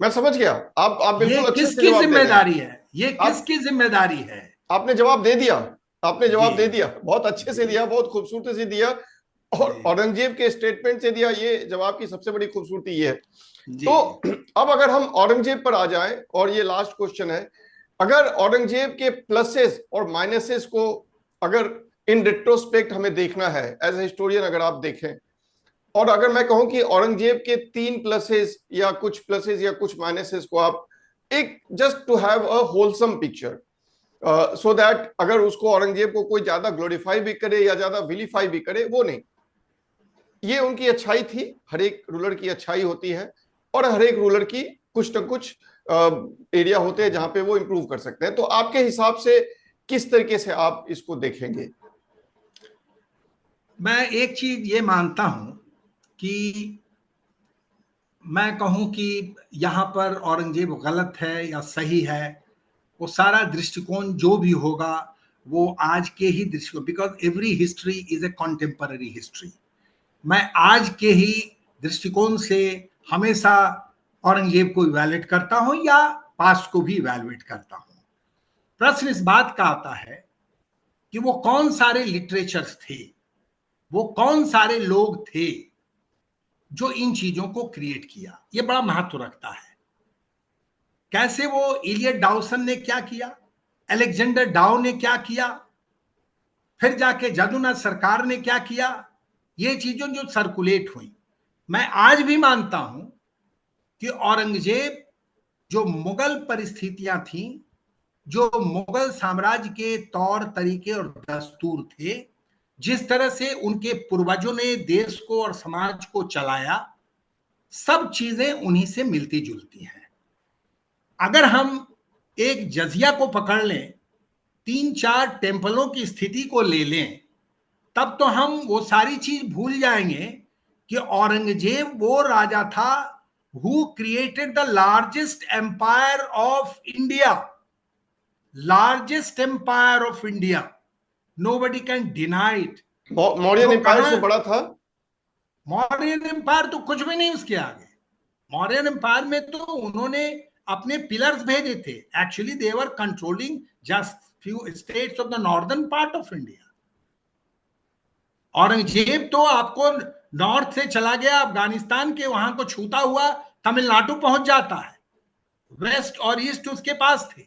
Speaker 1: मैं समझ गया, आप बिल्कुल अच्छे से
Speaker 2: किसकी
Speaker 1: जवाब दे रहे हैं।
Speaker 2: जिम्मेदारी है? ये किसकी जिम्मेदारी है?
Speaker 1: आपने जवाब दे दिया, आपने जवाब दे दिया, बहुत अच्छे से दिया, बहुत खूबसूरती से दिया, और औरंगजेब के स्टेटमेंट से दिया। ये जवाब की सबसे बड़ी खूबसूरती ये है। तो अब अगर हम औरंगजेब पर आ जाएं, और ये लास्ट क्वेश्चन है, अगर औरंगजेब के प्लसेस और माइनसेस को अगर इन रिट्रोस्पेक्ट हमें देखना है एज ए हिस्टोरियन, अगर आप देखें, और अगर मैं कहूं कि औरंगजेब के 3 प्लसेस या कुछ माइनसेस को आप एक just to have a wholesome picture, so that अगर उसको औरंगजेब को कोई ज्यादा ग्लोरीफाई भी करे या ज्यादा विलीफाई भी करे, वो नहीं, ये उनकी अच्छाई थी। हर एक रूलर की अच्छाई होती है, और हर एक रूलर की कुछ न कुछ एरिया होते हैं जहां पे वो इंप्रूव कर सकते हैं। तो आपके हिसाब से किस तरीके से आप इसको देखेंगे?
Speaker 2: मैं एक चीज ये मानता हूं कि मैं कहूं कि यहां पर औरंगजेब गलत है या सही है, वो सारा दृष्टिकोण जो भी होगा वो आज के ही दृष्टिकोण, because every history is a contemporary history. मैं आज के ही दृष्टिकोण से हमेशा औरंगजेब को इवैल्यूएट करता हूं या पास्ट को भी इवैल्यूएट करता हूं। प्रश्न इस बात का आता है कि वो कौन सारे लिटरेचर्स थे, वो कौन सारे लोग थे जो इन चीजों को क्रिएट किया, ये बड़ा महत्व रखता है। कैसे वो इलियट डाउसन ने क्या किया, अलेक्जेंडर डाउ ने क्या किया, फिर जाके जदुनाथ सरकार ने क्या किया, ये चीजों जो सर्कुलेट हुई। मैं आज भी मानता हूं कि औरंगजेब जो मुगल परिस्थितियां थी, जो मुगल साम्राज्य के तौर तरीके और दस्तूर थे, जिस तरह से उनके पूर्वजों ने देश को और समाज को चलाया, सब चीजें उन्हीं से मिलती जुलती हैं। अगर हम एक जजिया को पकड़ लें, 3-4 टेम्पलों की स्थिति को ले लें, तब तो हम वो सारी चीज भूल जाएंगे कि औरंगजेब वो राजा था who created the largest empire of India, largest empire of India, nobody can deny it.
Speaker 1: Mauryan empire से बड़ा था।
Speaker 2: मौर्यन एम्पायर तो कुछ भी नहीं उसके आगे। मौर्यन एम्पायर में तो उन्होंने अपने पिलर्स भेजे थे, actually they were controlling just few states of the northern part of India. Aurangzeb तो आपको नॉर्थ से चला गया, अफगानिस्तान के वहां को छूता हुआ तमिलनाडु पहुंच जाता है, वेस्ट और ईस्ट उसके पास थे।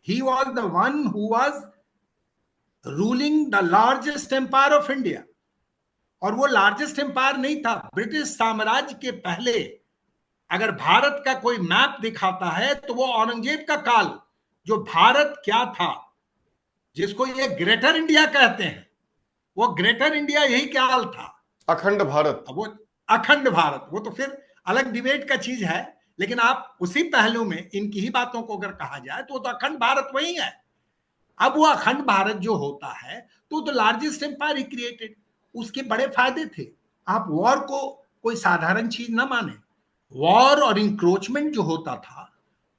Speaker 2: He was the one who was ruling the largest empire of India. और वो लार्जेस्ट एम्पायर नहीं था, ब्रिटिश साम्राज्य के पहले अगर भारत का कोई मैप दिखाता है तो वो औरंगजेब का काल, जो भारत क्या था, जिसको ये ग्रेटर इंडिया कहते हैं, वो ग्रेटर इंडिया यही काल था,
Speaker 1: अखंड भारत।
Speaker 2: वो अखंड भारत, वो तो फिर अलग डिबेट का चीज है, लेकिन आप उसी पहलू में इनकी ही बातों को अगर कहा जाए तो वो तो अखंड भारत वही है। अब वो अखंड भारत जो होता है तो लार्जेस्ट एम्पायर ही क्रिएटेड, उसके बड़े फायदे थे। आप वॉर को कोई साधारण चीज ना माने। वॉर और इंक्रोचमेंट जो होता था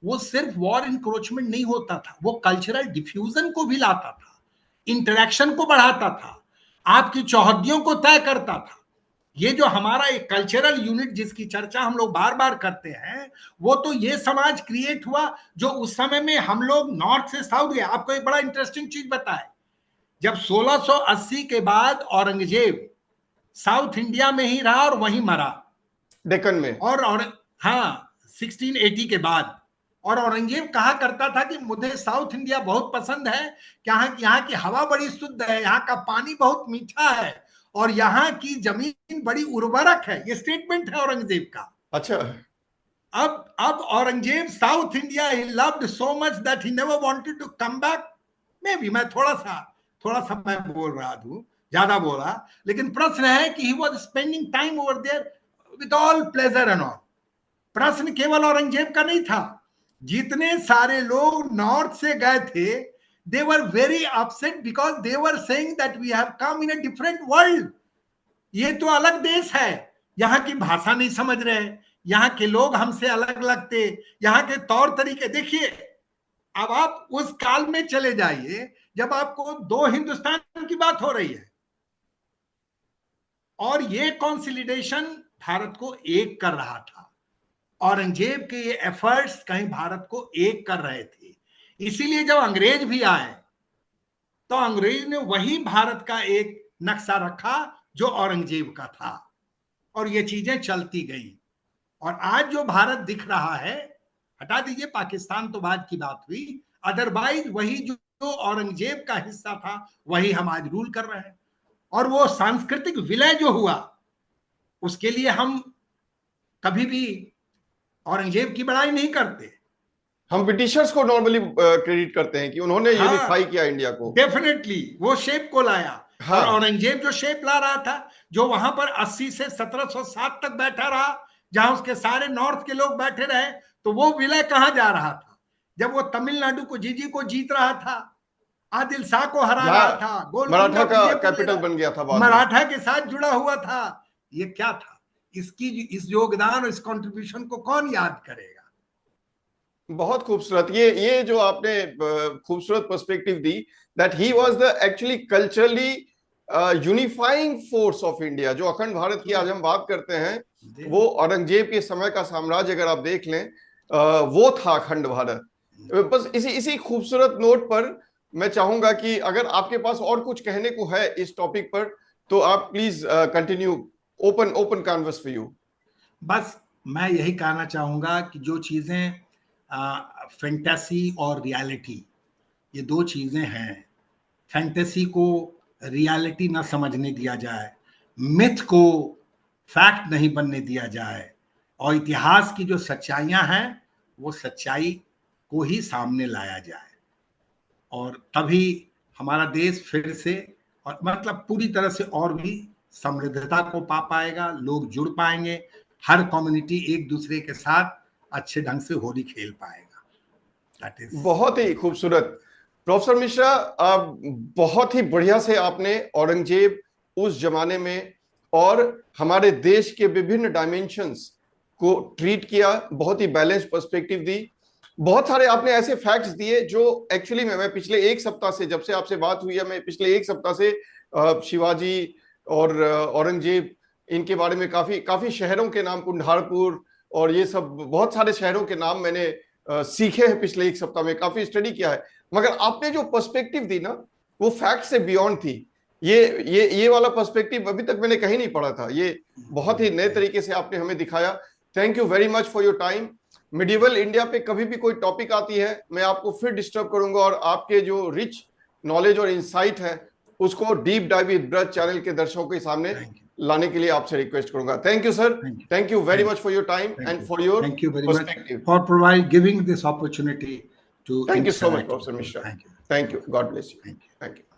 Speaker 2: वो सिर्फ वॉर इंक्रोचमेंट नहीं होता था, वो कल्चरल डिफ्यूजन को भी लाता था, इंटरेक्शन को बढ़ाता था, आपकी चौहद्दियों को तय करता था। ये जो हमारा एक कल्चरल यूनिट जिसकी चर्चा हम लोग बार बार करते हैं, वो तो ये समाज क्रिएट हुआ जो उस समय में हम लोग नॉर्थ से साउथ गए। आपको एक बड़ा इंटरेस्टिंग चीज बताए, जब 1680 के बाद औरंगजेब साउथ इंडिया में ही रहा और वहीं मरा,
Speaker 1: डेक्कन में,
Speaker 2: और हाँ 1680 के बाद। और औरंगजेब कहा करता था कि मुझे साउथ इंडिया बहुत पसंद है, यहाँ की हवा बड़ी शुद्ध है, यहाँ का पानी बहुत मीठा है, और यहाँ की जमीन बड़ी उर्वरक है। ये स्टेटमेंट है औरंगजेब का।
Speaker 1: अच्छा।
Speaker 2: अब Aurangzeb south India he loved so much that he never wanted to come back. मे भी मैं थोड़ा सा मैं बोल रहा हूं, ज्यादा बोला, लेकिन प्रश्न है कि he was spending time over there with all pleasure and all. प्रश्न केवल औरंगजेब का नहीं था, जितने सारे लोग नॉर्थ से गए थे, they were very upset because they were saying that we have come in a different world। ये तो अलग देश है, यहाँ की भाषा नहीं समझ रहे, यहाँ के लोग हमसे अलग लगते, यहाँ के तौर तरीके। देखिए, अब आप उस काल में चले जाइए जब आपको दो हिंदुस्तान की बात हो रही है, और ये कॉन्सोलिडेशन भारत को एक कर रहा था। औरंगजेब के ये एफर्ट्स कहीं भारत को एक कर रहे थे। इसीलिए जब अंग्रेज भी आए तो अंग्रेज ने वही भारत का एक नक्शा रखा जो औरंगजेब का था, और ये चीजें चलती गई। और आज जो भारत दिख रहा है, हटा दीजिए पाकिस्तान तो बाद की बात हुई, अदरवाइज वही जो औरंगजेब का हिस्सा था वही हम आज रूल कर रहे हैं। और वो सांस्कृतिक विलय जो हुआ, उसके लिए हम कभी भी औरंगजेब की बड़ाई नहीं करते।
Speaker 1: हम ब्रिटिशर्स को नॉर्मली क्रेडिट करते हैं कि उन्होंने यूनिफाई किया इंडिया को।
Speaker 2: डेफिनेटली वो शेप को लाया।
Speaker 1: हाँ।
Speaker 2: और औरंगजेब जो शेप ला रहा था, जो वहां पर 80 से 1707 तक बैठा रहा, जहां उसके सारे नॉर्थ के लोग बैठे रहे, तो वो विलय कहां जा रहा था? जब वो तमिलनाडु को जीजी को जीत रहा था, आदिल शाह को हरा रहा था,
Speaker 1: मराठा का कैपिटल बन गया था,
Speaker 2: मराठा के साथ जुड़ा हुआ था। ये क्या था? इसकी इस योगदान और इस कंट्रीब्यूशन को कौन याद करेगा?
Speaker 1: बहुत खूबसूरत। ये जो आपने खूबसूरत perspective the, that he was the actually culturally unifying force of India. जो अखंड भारत की आज हम बात करते हैं, वो औरंगजेब के समय का साम्राज्य अगर आप देख लें, वो था अखंड भारत। बस इसी खूबसूरत नोट पर मैं चाहूंगा कि अगर आपके पास और कुछ कहने को है इस टॉपिक पर तो आप please continue. Open canvas for you.
Speaker 2: बस मैं यही कहना चाहूंगा कि जो चीजें फैंटेसी और रियलिटी, ये दो चीजें हैं। फैंटेसी को रियलिटी ना समझने दिया जाए, मिथ को फैक्ट नहीं बनने दिया जाए, और इतिहास की जो सच्चाइयां हैं वो सच्चाई को ही सामने लाया जाए, और तभी हमारा देश फिर से और मतलब पूरी तरह से और भी समृद्धता को पा पाएगा, लोग जुड़ पाएंगे, हर कम्युनिटी एक दूसरे के साथ अच्छे ढंग से होली खेल पाएगा।
Speaker 1: बहुत ही खूबसूरत। प्रोफेसर मिश्रा, बहुत ही बढ़िया से आपने औरंगजेब उस जमाने में और हमारे देश के विभिन्न डायमेंशंस को ट्रीट किया, बहुत ही बैलेंस पर्सपेक्टिव दी। बहुत सारे आपने ऐसे फैक्ट्स दिए जो एक्चुअली मैं पिछले एक सप्ताह से, जब से आपसे बात हुई है, मैं पिछले एक सप्ताह से शिवाजी और औरंगजेब, इनके बारे में काफी शहरों के नाम, कुंडारपुर और ये सब बहुत सारे शहरों के नाम मैंने सीखे हैं पिछले एक सप्ताह में, काफी स्टडी किया है। मगर आपने जो पर्सपेक्टिव दी ना, वो फैक्ट से बियॉन्ड थी। ये वाला पर्सपेक्टिव अभी तक मैंने कहीं नहीं पढ़ा था। ये बहुत ही नए तरीके से आपने हमें दिखाया। Thank you very much for your time. Medieval India पे कभी भी कोई टॉपिक आती है मैं आपको फिर डिस्टर्ब करूंगा और आपके जो रिच नॉलेज और इंसाइट है उसको deep dive with Braj channel के दर्शकों के सामने लाने के लिए आपसे रिक्वेस्ट करूंगा। Thank you sir, thank you very much for your time and for your perspective,
Speaker 2: for giving this opportunity to
Speaker 1: thank you so much professor Mishra, thank you, god bless you, thank you.